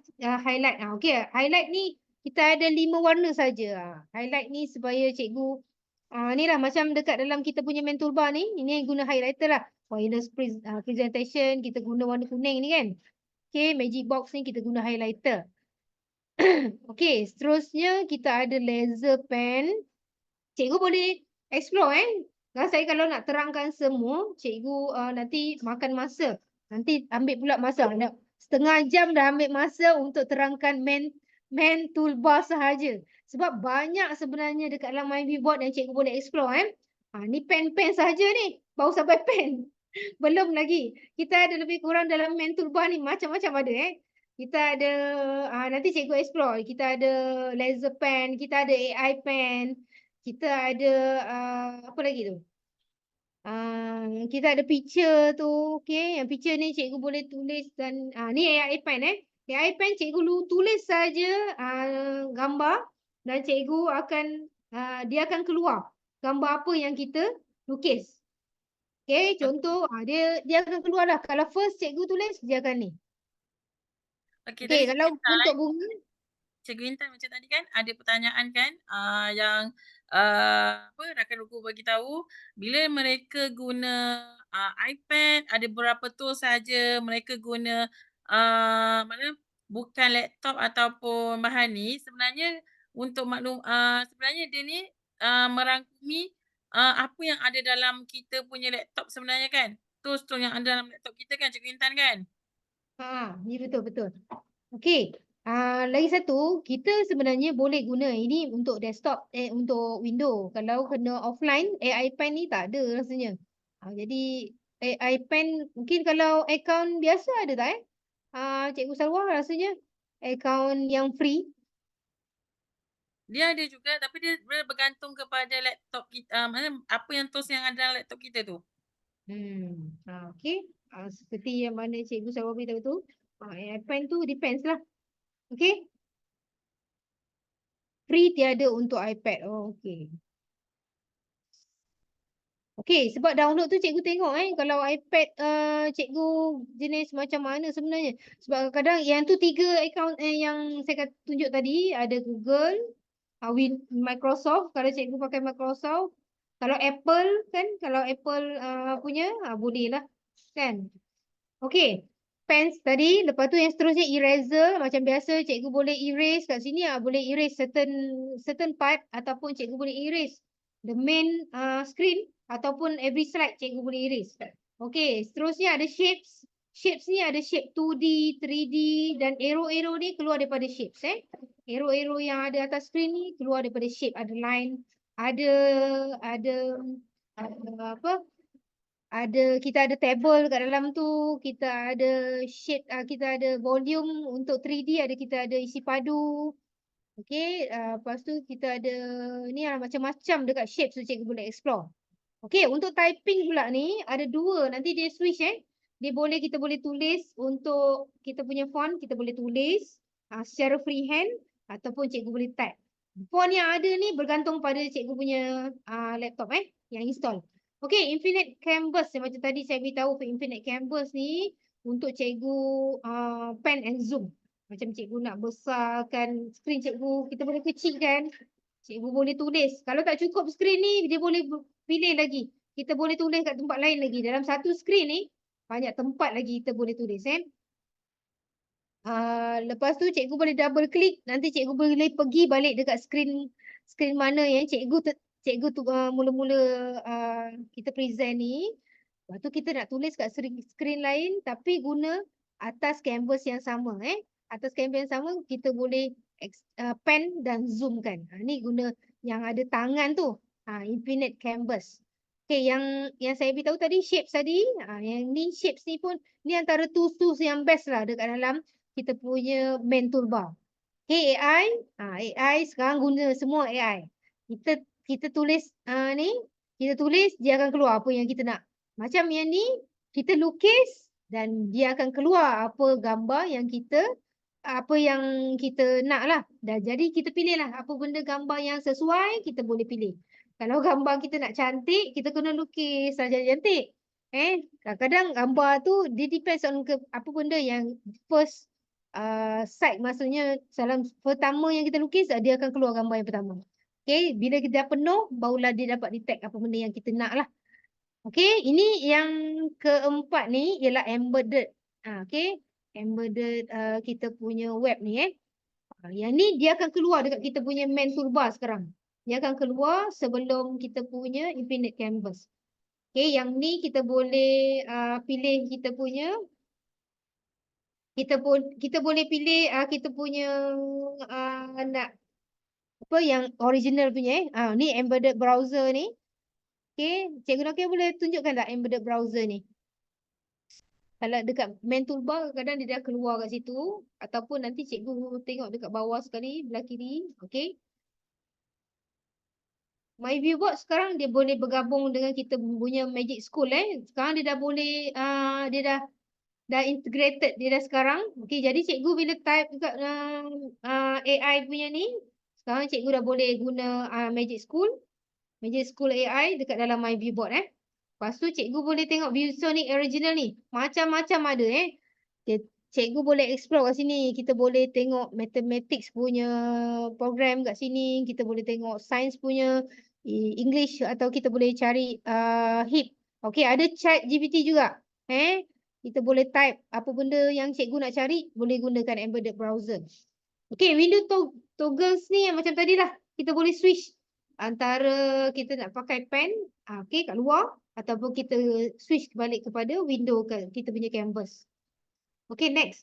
highlight. Okey, highlight ni kita ada 5 warna saja. Highlight ni supaya cikgu ni lah macam dekat dalam kita punya main toolbar ni, ini guna highlighter lah. Wireless presentation kita guna warna kuning ni kan. Okey, magic box ni kita guna highlighter. Okey, seterusnya kita ada laser pen. Cikgu boleh explore saya kalau nak terangkan semua, cikgu nanti makan masa. Nanti ambil pula masa. Setengah jam dah ambil masa untuk terangkan main toolbar sahaja. Sebab banyak sebenarnya dekat dalam MyViewBoard yang cikgu boleh explore ni pen-pen sahaja ni. Baru sampai pen. Belum lagi. Kita ada lebih kurang dalam main toolbar ni macam-macam ada Kita ada nanti cikgu explore. Kita ada laser pen, kita ada AI pen, kita ada apa lagi tu? Kita ada picture tu, okey. Yang picture ni cikgu boleh tulis dan ni AI pen AI pen cikgu tulis saja gambar dan cikgu akan dia akan keluar gambar apa yang kita lukis. Okey, contoh dia akan keluar lah. Kalau first cikgu tulis dia akan ni. Okey, Okey, tadi kalau untuk bunga Cikgu Intan macam tadi kan ada pertanyaan kan yang apa rakan ruku bagi tahu bila mereka guna iPad ada berapa tools saja mereka guna mana bukan laptop ataupun bahan ni sebenarnya untuk maklum sebenarnya dia ni merangkumi apa yang ada dalam kita punya laptop sebenarnya kan tools-tools yang ada dalam laptop kita kan Cikgu Intan kan. ni betul. Okey. Lagi satu, kita sebenarnya boleh guna ini untuk desktop, untuk window. Kalau kena offline, AI pen ni tak ada rasanya. Jadi AI pen mungkin kalau akaun biasa ada tak Cikgu Salwa rasanya akaun yang free. Dia ada juga tapi dia bergantung kepada laptop kita mana apa yang tools yang ada dalam laptop kita tu. Okey. Seperti yang mana Cikgu Salwa beritahu tu, AI pen tu depends lah. Okey. Free tiada untuk iPad. Okey. Okey, sebab download tu cikgu tengok kalau iPad cikgu jenis macam mana sebenarnya. Sebab kadang yang tu 3 akaun yang saya tunjuk tadi ada Google, Microsoft kalau cikgu pakai Microsoft. Kalau Apple kan, kalau Apple punya boleh lah kan. Okey. Pens tadi, lepas tu yang seterusnya eraser. Macam biasa cikgu boleh erase kat sini boleh erase certain part ataupun cikgu boleh erase the main screen ataupun every slide cikgu boleh erase. Okey, seterusnya ada shapes. Shapes ni ada shape 2D, 3D dan arrow-arrow ni keluar daripada shapes Arrow-arrow yang ada atas screen ni keluar daripada shape, ada line, ada apa? Kita ada table kat dalam tu, kita ada shape, kita ada volume untuk 3D, kita ada isi padu. Okey, lepas tu kita ada ni macam-macam dekat shape tu cikgu boleh explore. Okey, untuk typing pula ni ada 2, nanti dia switch kita boleh tulis untuk kita punya font, kita boleh tulis secara freehand ataupun cikgu boleh type. Font yang ada ni bergantung pada cikgu punya laptop yang install. Okey, Infinite Canvas macam tadi saya beritahu Infinite Canvas ni untuk cikgu pan and zoom. Macam cikgu nak besarkan skrin cikgu, kita boleh kecilkan. Cikgu boleh tulis. Kalau tak cukup skrin ni, dia boleh pilih lagi. Kita boleh tulis kat tempat lain lagi. Dalam satu skrin ni, banyak tempat lagi kita boleh tulis. Lepas tu cikgu boleh double klik, nanti cikgu boleh pergi balik dekat skrin mana yang cikgu tu mula-mula kita present ni. Lepas tu kita nak tulis kat skrin lain tapi guna atas canvas yang sama. Atas canvas yang sama kita boleh pen dan zoom kan. Ni guna yang ada tangan tu. Infinite canvas. Okay, yang saya beritahu tadi shapes tadi, yang ni shapes ni pun ni antara tools yang best lah dekat dalam kita punya main toolbar. Okay, AI sekarang guna semua AI. Kita tulis ni, kita tulis dia akan keluar apa yang kita nak. Macam yang ni kita lukis dan dia akan keluar apa gambar yang kita nak lah. Dan jadi kita pilih lah apa benda gambar yang sesuai kita boleh pilih. Kalau gambar kita nak cantik, kita kena lukis saja cantik. Kadang-kadang gambar tu dia depends on apa benda yang first sight, maksudnya dalam pertama yang kita lukis dia akan keluar gambar yang pertama. Okay, bila kita dah penuh barulah dia dapat detect apa benda yang kita nak lah. Okay, ini yang keempat ni ialah embedded. Okay, embedded kita punya web ni. Yang ni dia akan keluar dekat kita punya main toolbar sekarang. Dia akan keluar sebelum kita punya infinite canvas. Okay, yang ni kita boleh pilih kita punya. Kita boleh pilih kita punya nak apa yang original punya. Ni embedded browser ni. Okay, Cikgu Nokia boleh tunjukkan tak embedded browser ni? Kalau dekat main toolbar kadang dia dah keluar kat situ ataupun nanti cikgu tengok dekat bawah sekali belah kiri. Okay. My Viewboard sekarang dia boleh bergabung dengan kita punya Magic School. Sekarang dia dah boleh dia dah integrated dia dah sekarang. Okay, jadi cikgu bila type dekat AI punya ni, sekarang cikgu dah boleh guna Magic School AI dekat dalam My Viewboard. Lepas tu cikgu boleh tengok ViewSonic original ni. Macam-macam ada. Cikgu boleh explore kat sini. Kita boleh tengok mathematics punya program kat sini. Kita boleh tengok science punya English atau kita boleh cari HIP. Okay, ada chat GPT juga. Kita boleh type apa benda yang cikgu nak cari, boleh gunakan embedded browser. Okay, window toggles ni yang macam tadi lah. Kita boleh switch antara kita nak pakai pen, okay, kat luar, ataupun kita switch balik kepada window kita punya canvas. Okay, next.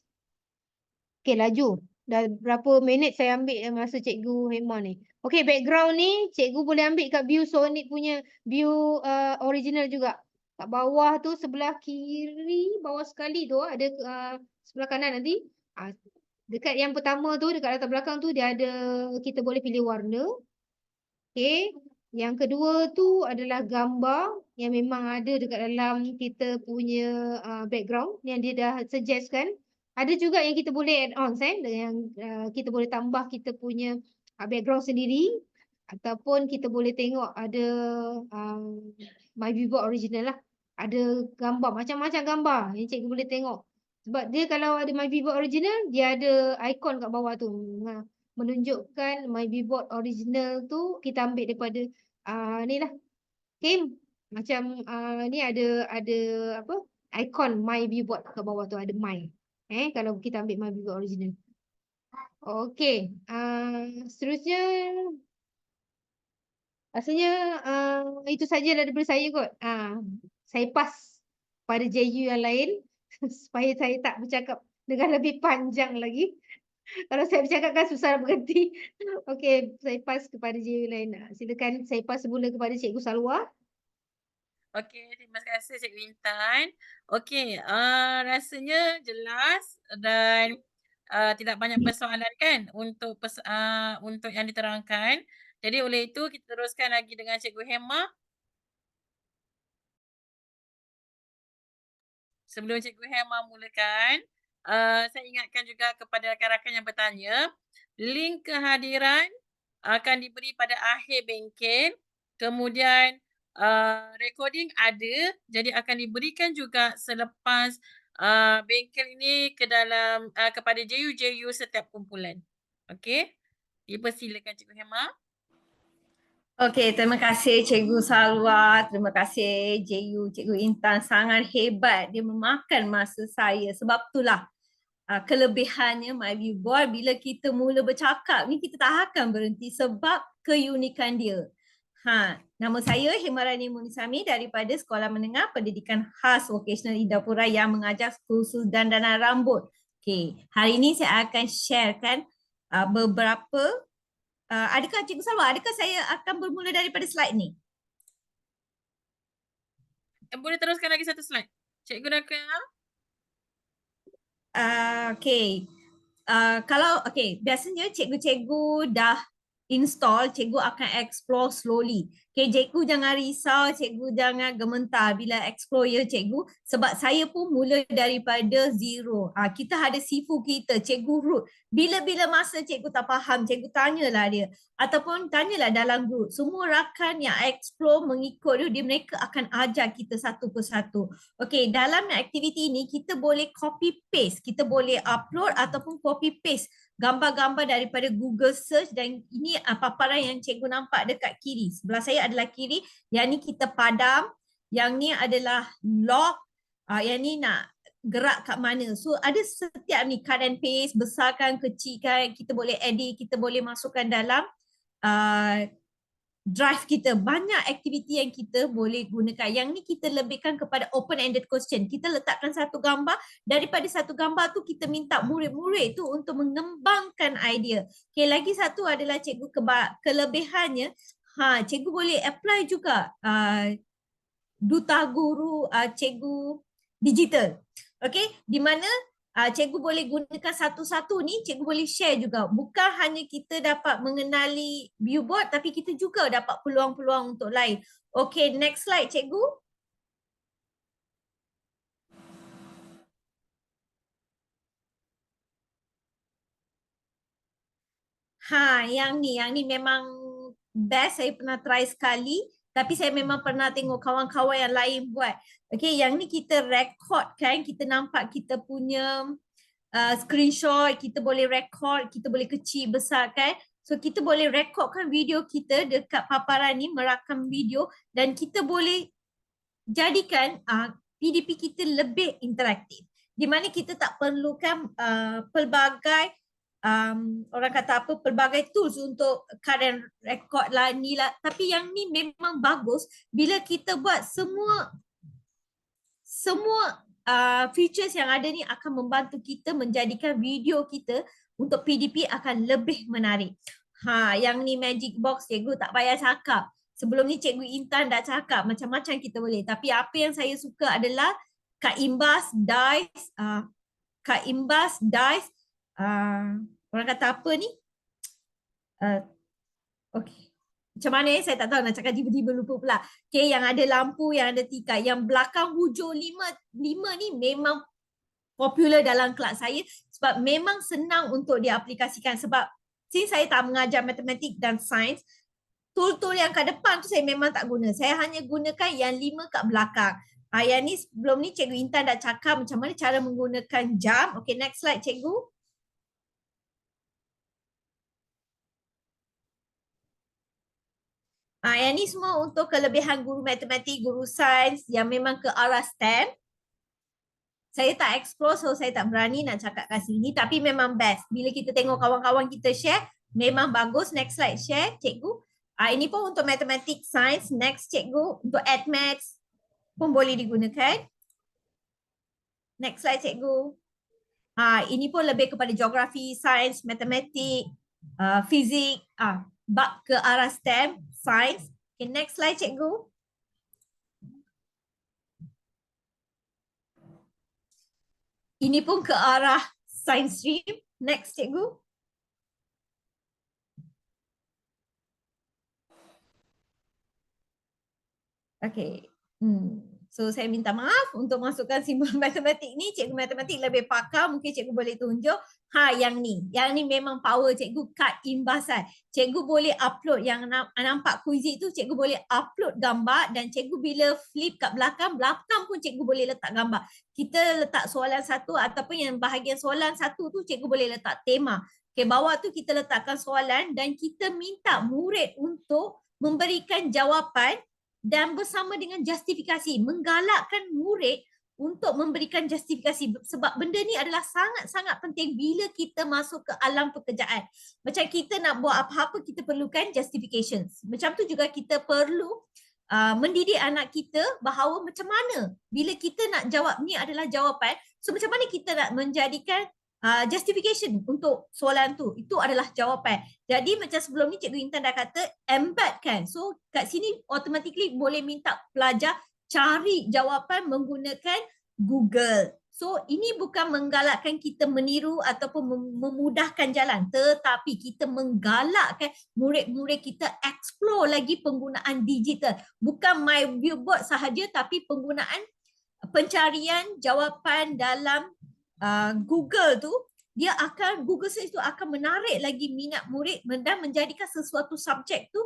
Okay, laju. Dah berapa minit saya ambil masa cikgu Hema ni. Okay, background ni cikgu boleh ambil kat ViewSonic punya view original juga. Kat bawah tu sebelah kiri, bawah sekali tu ada sebelah kanan nanti. Dekat yang pertama tu, dekat latar belakang tu dia ada, kita boleh pilih warna. Okay. Yang kedua tu adalah gambar yang memang ada dekat dalam kita punya background yang dia dah suggestkan. Ada juga yang kita boleh add on, yang kita boleh tambah kita punya background sendiri ataupun kita boleh tengok ada My Viewboard original lah. Ada gambar, macam-macam gambar yang cikgu boleh tengok. Sebab dia kalau ada My Viewboard original, dia ada ikon kat bawah tu. Menunjukkan My Viewboard original tu kita ambil daripada ni lah. Okay. Macam ni ada apa? Ikon My Viewboard kat bawah tu ada My. Kalau kita ambil My Viewboard original. Okay. Seterusnya rasanya itu saja daripada saya kot. Saya pass pada JU yang lain supaya saya tak bercakap dengan lebih panjang lagi. Kalau saya bercakap kan susah nak berhenti. Okey, saya pass kepada JU lain. Silakan saya pass semula kepada Cikgu Salwa. Okey, terima kasih Cikgu Intan. Okey, rasanya jelas dan tidak banyak persoalan kan untuk untuk yang diterangkan. Jadi oleh itu kita teruskan lagi dengan Cikgu Hema. Sebelum Cikgu Hema mulakan, saya ingatkan juga kepada rakan-rakan yang bertanya, link kehadiran akan diberi pada akhir bengkel. Kemudian recording ada, jadi akan diberikan juga selepas bengkel ini ke dalam kepada JU setiap kumpulan. Okey. Dipersilakan Cikgu Hema. Okey, terima kasih Cikgu Salwa, terima kasih JU, Cikgu Intan, sangat hebat. Dia memakan masa saya. Sebab itulah kelebihannya MyViewBoard, bila kita mula bercakap ni kita tak akan berhenti sebab keunikan dia. Nama saya Hemarani Munisami daripada Sekolah Menengah Pendidikan Khas Vocational Indapura yang mengajar kursus dandanan rambut. Okey, hari ini saya akan sharekan beberapa. Adakah Cikgu Salwa, adakah saya akan bermula daripada slide ni? Boleh teruskan lagi satu slide. Cikgu dah ke? Okey. Biasanya cikgu-cikgu dah install, cikgu akan explore slowly. Okay, cikgu jangan risau, cikgu jangan gementar bila explore ya cikgu, sebab saya pun mula daripada zero. Kita ada sifu kita, cikgu Ruth. Bila-bila masa cikgu tak faham, cikgu tanyalah dia. Ataupun tanyalah dalam group. Semua rakan yang explore mengikut dia, mereka akan ajar kita satu persatu. Okay, dalam aktiviti ini kita boleh copy paste, kita boleh upload ataupun copy paste gambar-gambar daripada Google search, dan ini paparan yang cikgu nampak dekat kiri. Sebelah saya adalah kiri, yang ni kita padam, yang ni adalah log, yang ni nak gerak kat mana. So ada setiap ni cut and paste, besarkan, kecilkan, kita boleh edit, kita boleh masukkan dalam drive kita. Banyak aktiviti yang kita boleh gunakan. Yang ni kita lebihkan kepada open-ended question. Kita letakkan satu gambar, daripada satu gambar tu kita minta murid-murid tu untuk mengembangkan idea. Okay, lagi satu adalah cikgu kelebihannya, cikgu boleh apply juga duta guru cikgu digital. Okay, di mana cikgu boleh gunakan satu-satu ni, cikgu boleh share juga. Bukan hanya kita dapat mengenali viewboard, tapi kita juga dapat peluang-peluang untuk lain. Okay, next slide cikgu. Yang ni memang best, saya pernah try sekali. Tapi saya memang pernah tengok kawan-kawan yang lain buat. Okay, yang ni kita record kan, kita nampak kita punya screenshot, kita boleh record, kita boleh kecil besar kan. So kita boleh rekodkan video kita dekat paparan ni, merakam video, dan kita boleh jadikan PDP kita lebih interaktif. Di mana kita tak perlukan pelbagai orang kata apa, pelbagai tools untuk current record lah ni lah. Tapi yang ni memang bagus bila kita buat semua features yang ada ni akan membantu kita menjadikan video kita untuk PDP akan lebih menarik. Yang ni magic box, cikgu tak payah cakap. Sebelum ni Cikgu Intan dah cakap macam-macam kita boleh. Tapi apa yang saya suka adalah Kak Imbas, Dice, orang kata apa ni? Okay. Macam mana saya tak tahu nak cakap, tiba-tiba lupa pula. Okay, yang ada lampu, yang ada tikai. Yang belakang hujung 5 ni memang popular dalam kelas saya sebab memang senang untuk diaplikasikan. Sebab since saya tak mengajar matematik dan sains, tool-tool yang kat depan tu saya memang tak guna. Saya hanya gunakan yang 5 kat belakang. Yang ni sebelum ni Cikgu Intan dah cakap macam mana cara menggunakan jam. Okay, next slide cikgu. Yang ni semua untuk kelebihan guru matematik, guru sains yang memang ke arah STEM. Saya tak explore, so saya tak berani nak cakap kat sini, tapi memang best. Bila kita tengok kawan-kawan kita share, memang bagus. Next slide share, cikgu. Ini pun untuk matematik, sains. Next cikgu, untuk AdMaths pun boleh digunakan. Next slide cikgu. Ini pun lebih kepada geografi, sains, matematik, fizik, bab ke arah STEM, sains. Okay, next slide cikgu. Ini pun ke arah science stream. Next cikgu. Okay. So saya minta maaf untuk masukkan simbol matematik ni. Cikgu matematik lebih pakar, mungkin cikgu boleh tunjuk. Yang ni memang power cikgu, kad imbasan. Cikgu boleh upload yang nampak kuizik tu, cikgu boleh upload gambar dan cikgu bila flip kat belakang pun cikgu boleh letak gambar. Kita letak soalan satu ataupun yang bahagian soalan satu tu cikgu boleh letak tema. Okay, bawah tu kita letakkan soalan dan kita minta murid untuk memberikan jawapan dan bersama dengan justifikasi, menggalakkan murid untuk memberikan justifikasi sebab benda ni adalah sangat-sangat penting bila kita masuk ke alam pekerjaan. Macam kita nak buat apa-apa kita perlukan justification. Macam tu juga kita perlu mendidik anak kita bahawa macam mana bila kita nak jawab ni adalah jawapan. So macam mana kita nak menjadikan justification untuk soalan tu, itu adalah jawapan. Jadi macam sebelum ni Cikgu Intan dah kata embed kan. So kat sini automatically boleh minta pelajar cari jawapan menggunakan Google. So ini bukan menggalakkan kita meniru ataupun memudahkan jalan, tetapi kita menggalakkan murid-murid kita explore lagi penggunaan digital. Bukan My Viewboard sahaja, tapi penggunaan pencarian jawapan dalam Google tu, Google Search tu akan menarik lagi minat murid dan menjadikan sesuatu subjek tu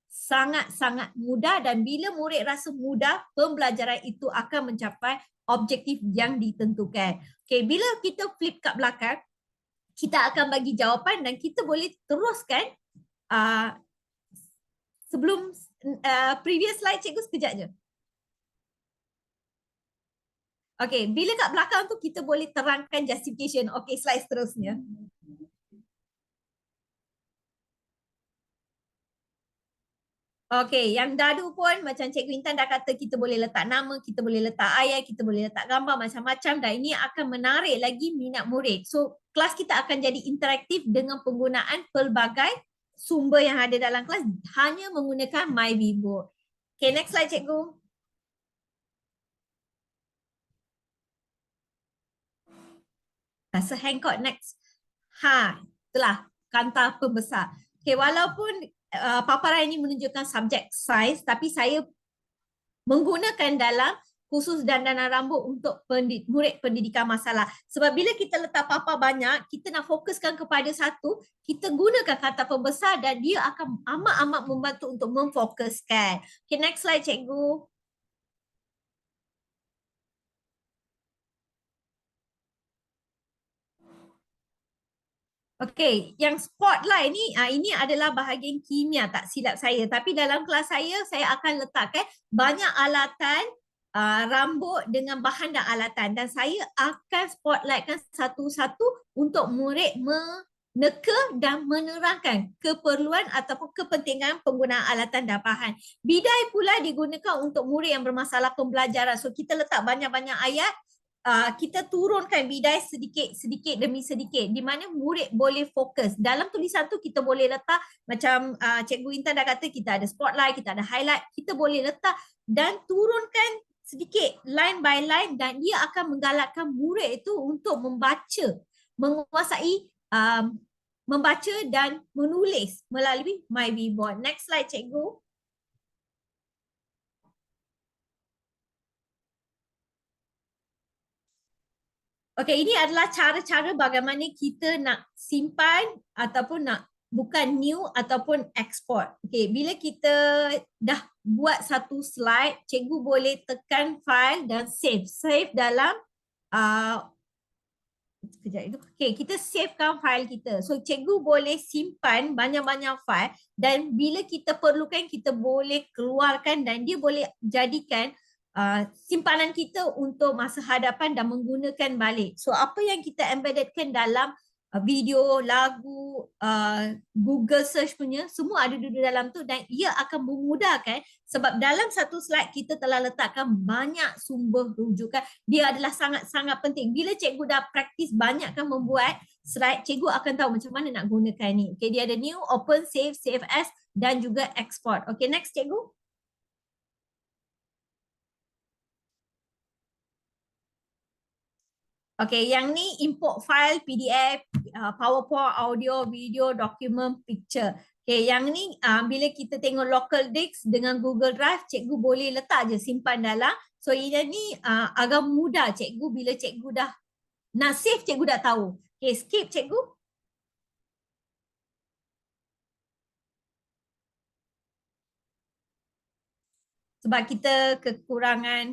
sangat-sangat mudah, dan bila murid rasa mudah, pembelajaran itu akan mencapai objektif yang ditentukan. Okay, bila kita flip kat belakang, kita akan bagi jawapan dan kita boleh teruskan sebelum previous slide cikgu sekejap je. Okay, bila kat belakang tu kita boleh terangkan justification. Okay, slide seterusnya. Okay, yang dadu pun macam Cikgu Intan dah kata, kita boleh letak nama, kita boleh letak ayat, kita boleh letak gambar macam-macam, dan ini akan menarik lagi minat murid. So, kelas kita akan jadi interaktif dengan penggunaan pelbagai sumber yang ada dalam kelas hanya menggunakan My Viewboard. Okay, next slide cikgu. Rasa hangkot next. Itulah kanta pembesar. Okay, walaupun paparan ini menunjukkan subjek saiz, tapi saya menggunakan dalam khusus dandanan rambut untuk murid pendidikan masalah. Sebab bila kita letak papar banyak, kita nak fokuskan kepada satu, kita gunakan kata pembesar dan dia akan amat-amat membantu untuk memfokuskan. Okay, next slide cikgu. Okey, yang spotlight ni, ini adalah bahagian kimia, tak silap saya. Tapi dalam kelas saya akan letakkan banyak alatan rambut dengan bahan dan alatan. Dan saya akan spotlightkan satu-satu untuk murid meneka dan menerangkan keperluan ataupun kepentingan penggunaan alatan dan bahan. Bidai pula digunakan untuk murid yang bermasalah pembelajaran. So kita letak banyak-banyak ayat. Kita turunkan bidai sedikit demi sedikit di mana murid boleh fokus. Dalam tulisan tu kita boleh letak macam Cikgu Intan dah kata, kita ada spotlight, kita ada highlight, kita boleh letak dan turunkan sedikit line by line dan dia akan menggalakkan murid itu untuk membaca, menguasai membaca dan menulis melalui My Viewboard. Next slide cikgu. Okey, ini adalah cara-cara bagaimana kita nak simpan ataupun nak bukan new ataupun export. Okey, bila kita dah buat satu slide, cikgu boleh tekan file dan save. Save dalam sekejap itu. Okey, kita savekan file kita. So cikgu boleh simpan banyak-banyak file dan bila kita perlukan kita boleh keluarkan dan dia boleh jadikan simpanan kita untuk masa hadapan dan menggunakan balik. So apa yang kita embeddedkan dalam video, lagu, Google search punya, semua ada di dalam tu dan ia akan memudahkan sebab dalam satu slide kita telah letakkan banyak sumber rujukan. Dia adalah sangat-sangat penting. Bila cikgu dah praktis banyakkan membuat slide, cikgu akan tahu macam mana nak gunakan ni. Okay, dia ada new, open, save, save as dan juga export. Okay, next cikgu. Okay, yang ni import file PDF, PowerPoint, audio, video, dokumen, picture. Okay, yang ni bila kita tengok local disk dengan Google Drive, cikgu boleh letak je simpan dalam So ini agak mudah cikgu bila cikgu dah nak save, cikgu dah tahu. Okay, skip cikgu. Sebab kita kekurangan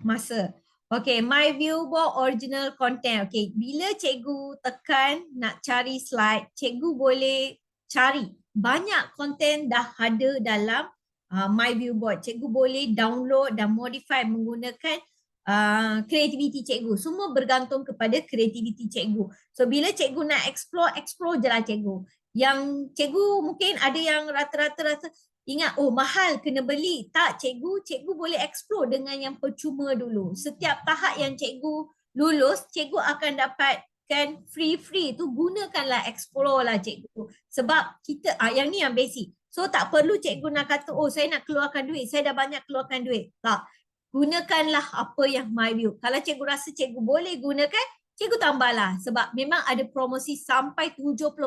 masa. Okay, my viewboard original content. Okay, bila cikgu tekan nak cari slide, cikgu boleh cari. Banyak konten dah ada dalam my viewboard. Cikgu boleh download dan modify menggunakan kreativiti cikgu. Semua bergantung kepada kreativiti cikgu. So bila cikgu nak explore je lah cikgu. Yang cikgu mungkin ada yang rata-rata rasa ingat, oh mahal kena beli. Tak cikgu, cikgu boleh explore dengan yang percuma dulu. Setiap tahap yang cikgu lulus, cikgu akan dapatkan free tu, gunakanlah, explore lah cikgu. Sebab kita, yang ni yang basic. So tak perlu cikgu nak kata, oh saya nak keluarkan duit, saya dah banyak keluarkan duit. Tak, gunakanlah apa yang MyView. Kalau cikgu rasa cikgu boleh gunakan, cikgu tambahlah sebab memang ada promosi sampai 70%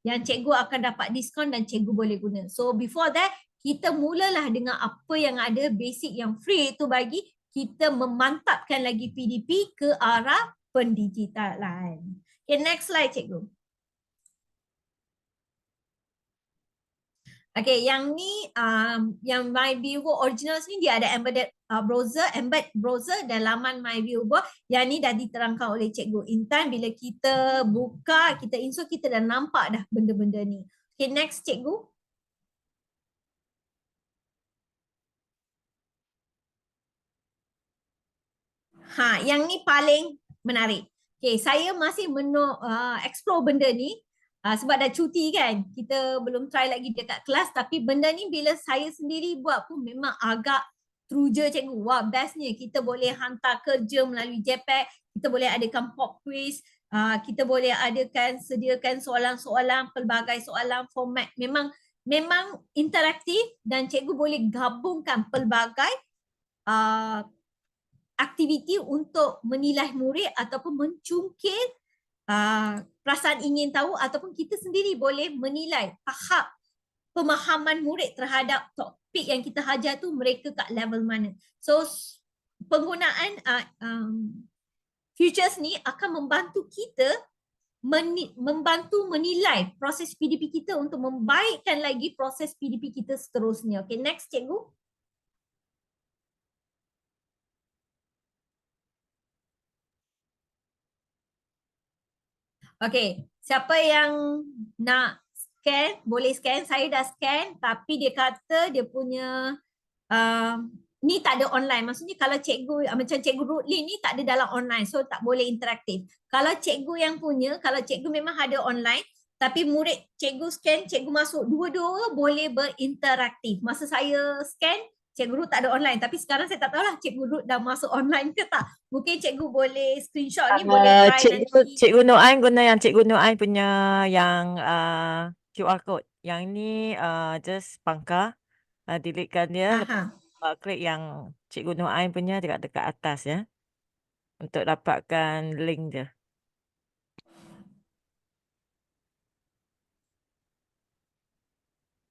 yang cikgu akan dapat diskaun dan cikgu boleh guna. So before that, kita mulalah dengan apa yang ada basic yang free itu bagi kita memantapkan lagi PDP ke arah pendigitalan. Okay, next slide cikgu. Okay, yang ni yang MyViewer Originals ni dia ada embedded embed browser dan laman MyViewer. Yang ni dah diterangkan oleh Cikgu Intan. Bila kita buka, kita install, kita dah nampak dah benda-benda ni. Okay, next Cikgu. Yang ni paling menarik. Okay, saya masih explore benda ni. Sebab dah cuti kan, kita belum try lagi dekat kelas, tapi benda ni bila saya sendiri buat pun memang agak teruja cikgu. Wah, bestnya kita boleh hantar kerja melalui JPEG, kita boleh adakan pop quiz, kita boleh sediakan soalan-soalan, pelbagai soalan, format. Memang interaktif dan cikgu boleh gabungkan pelbagai aktiviti untuk menilai murid ataupun mencungkil perasaan ingin tahu ataupun kita sendiri boleh menilai tahap pemahaman murid terhadap topik yang kita ajar tu mereka kat level mana. So penggunaan features ni akan membantu kita membantu menilai proses PDP kita untuk membaikkan lagi proses PDP kita seterusnya. Okay, next cikgu. Okay, siapa yang nak scan, boleh scan. Saya dah scan tapi dia kata dia punya ni tak ada online. Maksudnya kalau cikgu, macam cikgu Rudlin ni tak ada dalam online, so tak boleh interaktif. Kalau cikgu yang punya, kalau cikgu memang ada online, tapi murid cikgu scan, cikgu masuk, dua-dua boleh berinteraktif. Masa saya scan, Cikgu Ruth tak ada online. Tapi sekarang saya tak tahulah Cikgu Ruth dah masuk online ke tak. Mungkin cikgu boleh screenshot ni, boleh try nanti. Cikgu Noain guna yang Cikgu Noain punya yang QR code. Yang ni just pangkar, deletekan dia. Klik yang Cikgu Noain punya dekat atas ya. Untuk dapatkan link dia.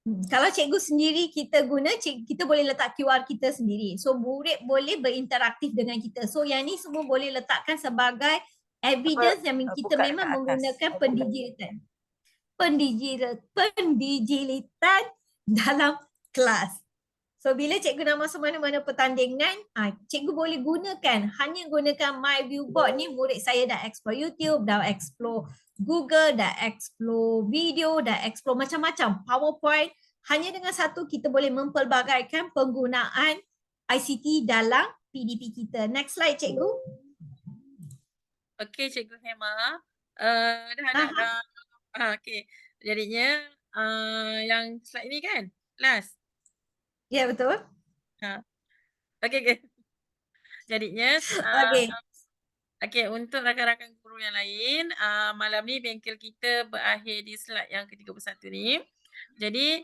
Kalau cikgu sendiri kita guna, kita boleh letak QR kita sendiri. So murid boleh berinteraktif dengan kita. So yang ni semua boleh letakkan sebagai evidence yang kita memang menggunakan pendigitalitan dalam kelas. So bila cikgu nak masuk mana-mana pertandingan, cikgu boleh gunakan, hanya gunakan My Viewboard ni. Murid saya dah explore YouTube, dah explore Google, dah explore video, dah explore macam-macam, PowerPoint. Hanya dengan satu kita boleh mempelbagaikan penggunaan ICT dalam PDP kita. Next slide cikgu. Okey Cikgu Hema. Okey. Jadinya yang slide ni kan? Last. Ya betul. Okey. Jadinya Okey, untuk rakan-rakan guru yang lain, malam ni bengkel kita berakhir di slide yang ke-31 ni. Jadi,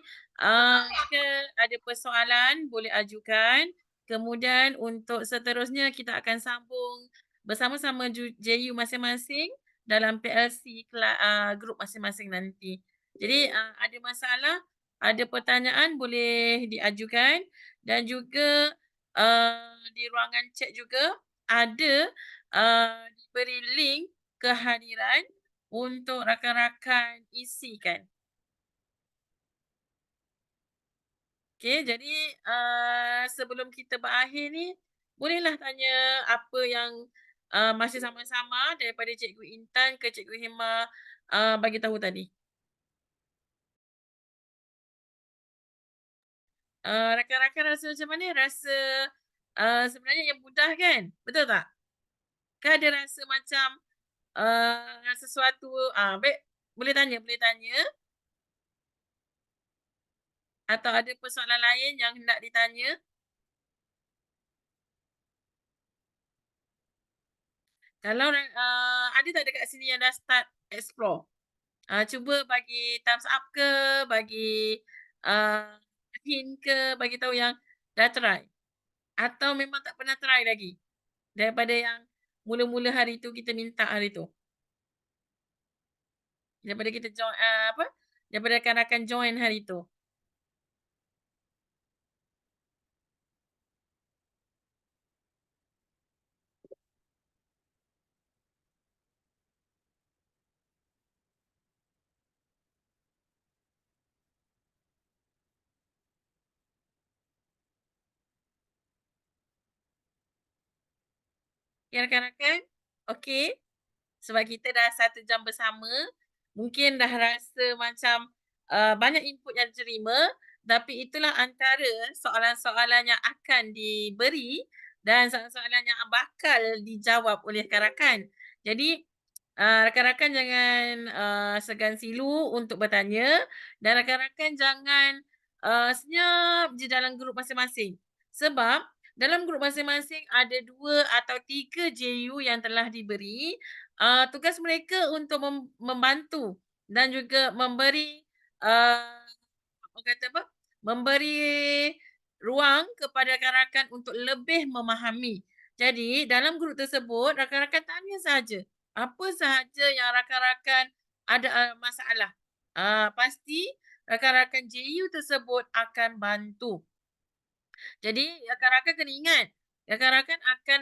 jika ada persoalan boleh ajukan. Kemudian untuk seterusnya kita akan sambung bersama-sama JU masing-masing dalam PLC grup masing-masing nanti. Jadi, ada masalah, ada pertanyaan boleh diajukan dan juga di ruangan chat juga ada diberi link kehadiran untuk rakan-rakan isikan. Okey, jadi sebelum kita berakhir ni, bolehlah tanya apa yang masih sama-sama daripada Cikgu Intan ke Cikgu Hima bagi tahu tadi. Rakan-rakan rasa macam mana? Rasa sebenarnya yang mudah kan? Betul tak? Kan ada rasa macam sesuatu baik boleh tanya atau ada persoalan lain yang hendak ditanya? Kalau ada tak dekat sini yang dah start explore? Cuba bagi thumbs up ke, bagi uh, hint ke, bagi tahu yang dah try. Atau memang tak pernah try lagi daripada yang mula-mula hari tu kita minta hari tu. Daripada kita join daripada rakan-rakan join hari tu. Okay, rakan-rakan? Okey. Sebab kita dah 1 jam bersama, mungkin dah rasa macam banyak input yang diterima, tapi itulah antara soalan-soalan yang akan diberi dan soalan-soalan yang bakal dijawab oleh rakan-rakan. Jadi rakan-rakan jangan segan silu untuk bertanya dan rakan-rakan jangan senyap je dalam grup masing-masing. Sebab dalam grup masing-masing ada 2 atau 3 JU yang telah diberi. Tugas mereka untuk membantu dan juga memberi memberi ruang kepada rakan-rakan untuk lebih memahami. Jadi dalam grup tersebut rakan-rakan tanya saja apa sahaja yang rakan-rakan ada masalah. Pasti rakan-rakan JU tersebut akan bantu. Jadi rakan-rakan kena ingat, rakan-rakan akan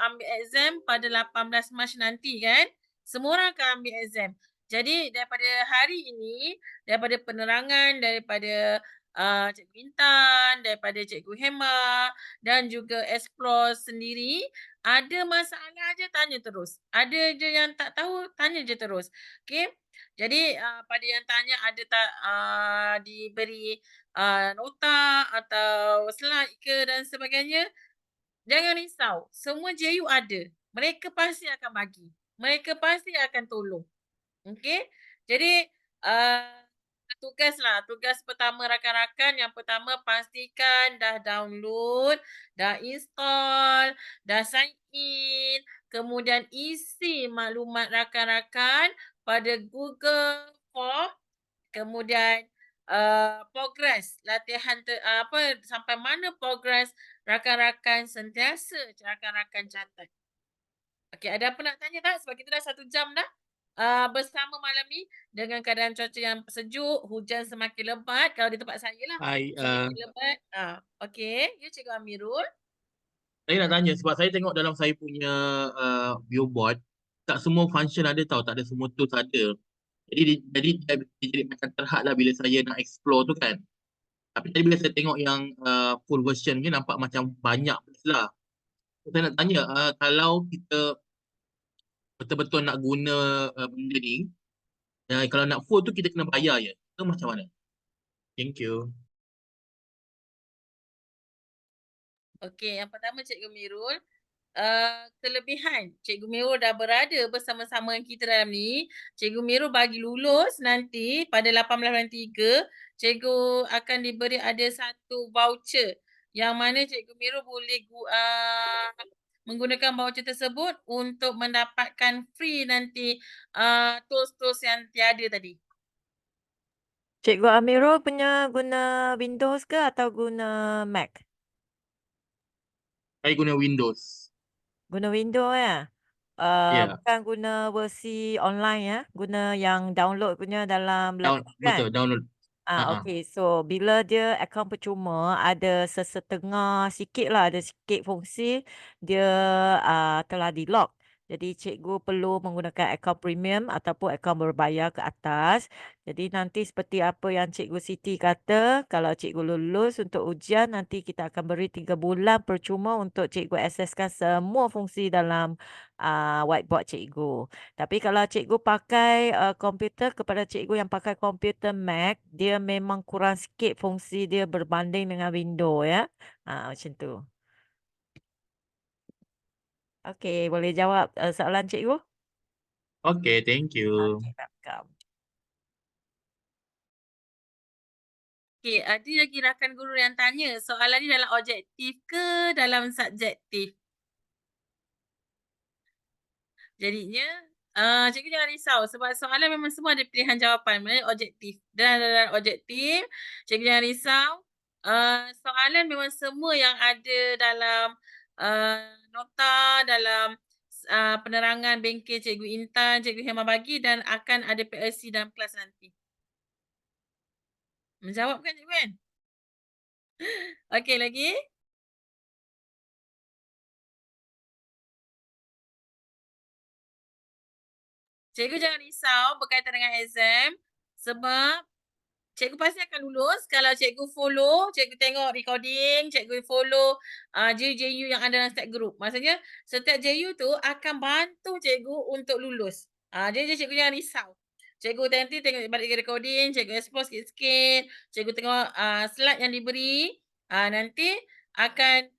ambil exam pada 18 Mac nanti kan? Semua orang akan ambil exam. Jadi daripada hari ini, daripada penerangan, daripada Cikgu Intan, daripada Cikgu Hema dan juga Explore sendiri, ada masalah je tanya terus. Ada je yang tak tahu, tanya je terus. Okey? Jadi pada yang tanya ada tak diberi nota atau slide ke dan sebagainya, jangan risau. Semua JU ada. Mereka pasti akan bagi. Mereka pasti akan tolong. Okey? Jadi tugas pertama rakan-rakan, yang pertama pastikan dah download, dah install, dah sign in, kemudian isi maklumat rakan-rakan pada Google Form, kemudian progress latihan sampai mana progress rakan-rakan sentiasa rakan-rakan catat. Okey, ada apa nak tanya tak? Sebab kita dah 1 jam dah bersama malam ni dengan keadaan cuaca yang sejuk, hujan semakin lebat kalau di tempat saya lah. Hai, Semakin lebat. Okey, ya Cikgu Amirul. saya nak tanya sebab saya tengok dalam saya punya billboard, tak semua function ada tau, tak ada semua tools ada. Jadi jadi macam terhad lah bila saya nak explore tu kan. Tapi tadi bila saya tengok yang full version ni nampak macam banyak lah. Saya nak tanya, kalau kita betul-betul nak guna benda ni, kalau nak full tu kita kena bayar je. Itu macam mana? Thank you. Okey, yang pertama Cikgu Mirul, kelebihan Cikgu Mirul dah berada bersama-sama dengan kita dalam ni. Cikgu Mirul bagi lulus nanti pada 18.3, Cikgu akan diberi ada satu voucher yang mana Cikgu Mirul boleh menggunakan voucher tersebut untuk mendapatkan free nanti tools-tools yang tiada tadi. Cikgu Amirul punya guna Windows ke atau guna Mac? Saya guna Windows. Guna Windows ya? Ya. Bukan guna versi online ya? Guna yang download punya dalam laptop kan? Betul, download. Ha. Okey. So, bila dia akaun percuma, ada sesetengah sikit lah, ada sikit fungsi dia telah di-lock. Jadi cikgu perlu menggunakan akaun premium ataupun akaun berbayar ke atas. Jadi nanti seperti apa yang Cikgu Siti kata, kalau cikgu lulus untuk ujian, nanti kita akan beri 3 bulan percuma untuk cikgu akseskan semua fungsi dalam whiteboard cikgu. Tapi kalau cikgu pakai komputer, kepada cikgu yang pakai komputer Mac, dia memang kurang sikit fungsi dia berbanding dengan Windows ya. Macam tu. Okey, boleh jawab soalan cikgu? Okay, thank you. Okey, welcome. Okey, ada lagi rakan guru yang tanya, soalan ni dalam objektif ke dalam subjektif? Jadinya, cikgu jangan risau sebab soalan memang semua ada pilihan jawapan, maknanya objektif. Dan dalam objektif, cikgu jangan risau, soalan memang semua yang ada dalam nota, dalam penerangan bengkel Cikgu Intan, Cikgu Hema bagi dan akan ada PLC dalam kelas nanti. Menjawab kan cikgu kan? Okey lagi? Cikgu jangan risau berkaitan dengan exam sebab cikgu pasti akan lulus kalau cikgu follow, cikgu tengok recording, cikgu follow JU yang ada dalam setiap group. Maksudnya setiap JU tu akan bantu cikgu untuk lulus. Jadi cikgu jangan risau. Cikgu nanti tengok balik recording, cikgu explore sikit-sikit, cikgu tengok slide yang diberi, nanti akan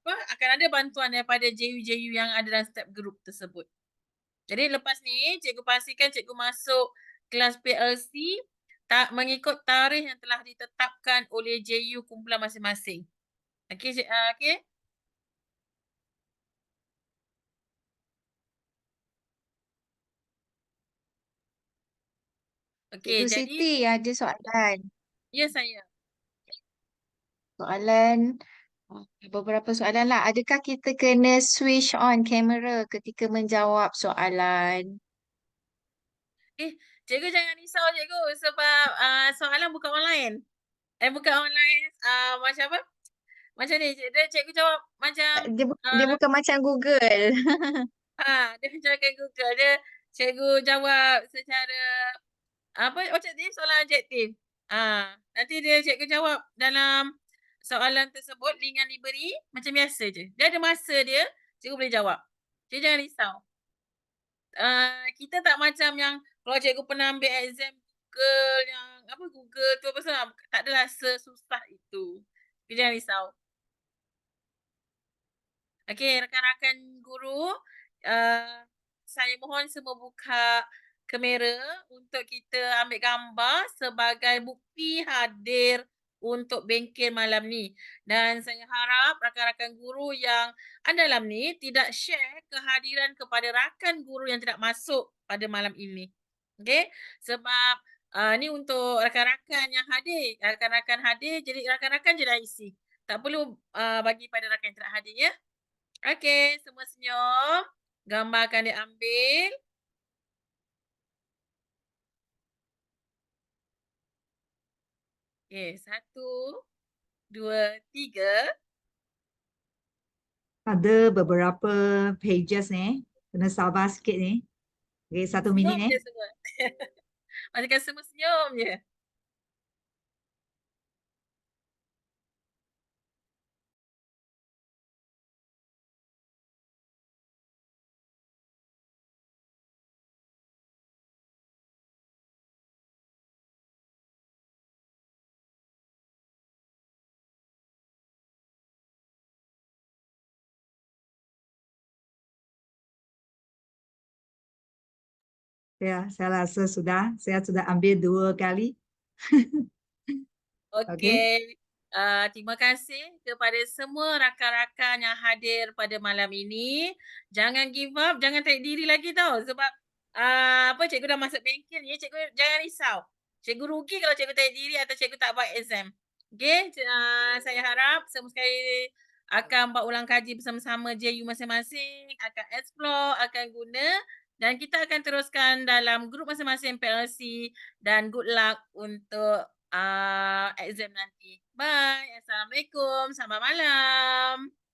akan ada bantuan daripada JU-JU yang ada dalam setiap group tersebut. Jadi lepas ni cikgu pastikan cikgu masuk kelas PLC tak mengikut tarikh yang telah ditetapkan oleh JU kumpulan masing-masing. Okey, okey? Okey, Cikgu jadi Siti ada soalan. ya saya. Soalan, beberapa soalan lah. Adakah kita kena switch on kamera ketika menjawab soalan? Cikgu jangan risau cikgu sebab soalan bukan online. Bukan online macam apa? Macam ni, cikgu jawab macam Dia bukan macam Google. dia macam Google. Dia cikgu jawab secara objektif, soalan objektif. Nanti dia cikgu jawab dalam soalan tersebut, link yang diberi macam biasa je. Dia ada masa dia, cikgu boleh jawab. Cikgu jangan risau. Kita tak macam yang kalau cikgu pernah ambil exam Google yang Google tu apa semua, tak adalah sesusah itu. Cikgu jangan risau. Okey, rakan-rakan guru, saya mohon semua buka kamera untuk kita ambil gambar sebagai bukti hadir untuk bengkel malam ni. Dan saya harap rakan-rakan guru yang ada dalam ni tidak share kehadiran kepada rakan guru yang tidak masuk pada malam ini. Okey? Sebab ni untuk rakan-rakan yang hadir. Rakan-rakan hadir, jadi rakan-rakan je dah isi. Tak perlu bagi pada rakan yang tidak hadir ya. Okey, semua senyum. Gambar akan diambil. Okey, 1, 2, 3. Ada beberapa pages ni. Kena sabar sikit ni. Okay, 1 minit Senyum ni. je semua. Pastikan semua senyum je. Ya, saya rasa sudah. Saya sudah ambil 2 kali. Okey. Terima kasih kepada semua rakan-rakan yang hadir pada malam ini. Jangan give up, jangan tarik diri lagi tau sebab cikgu dah masuk bengkel ni, cikgu jangan risau. Cikgu rugi kalau cikgu tarik diri atau cikgu tak buat exam. Okey, saya harap semua sekali akan buat ulang kaji bersama-sama JU masing-masing, akan explore, akan guna Dan kita akan teruskan dalam grup masing-masing PLC dan good luck untuk exam nanti. Bye. Assalamualaikum. Selamat malam.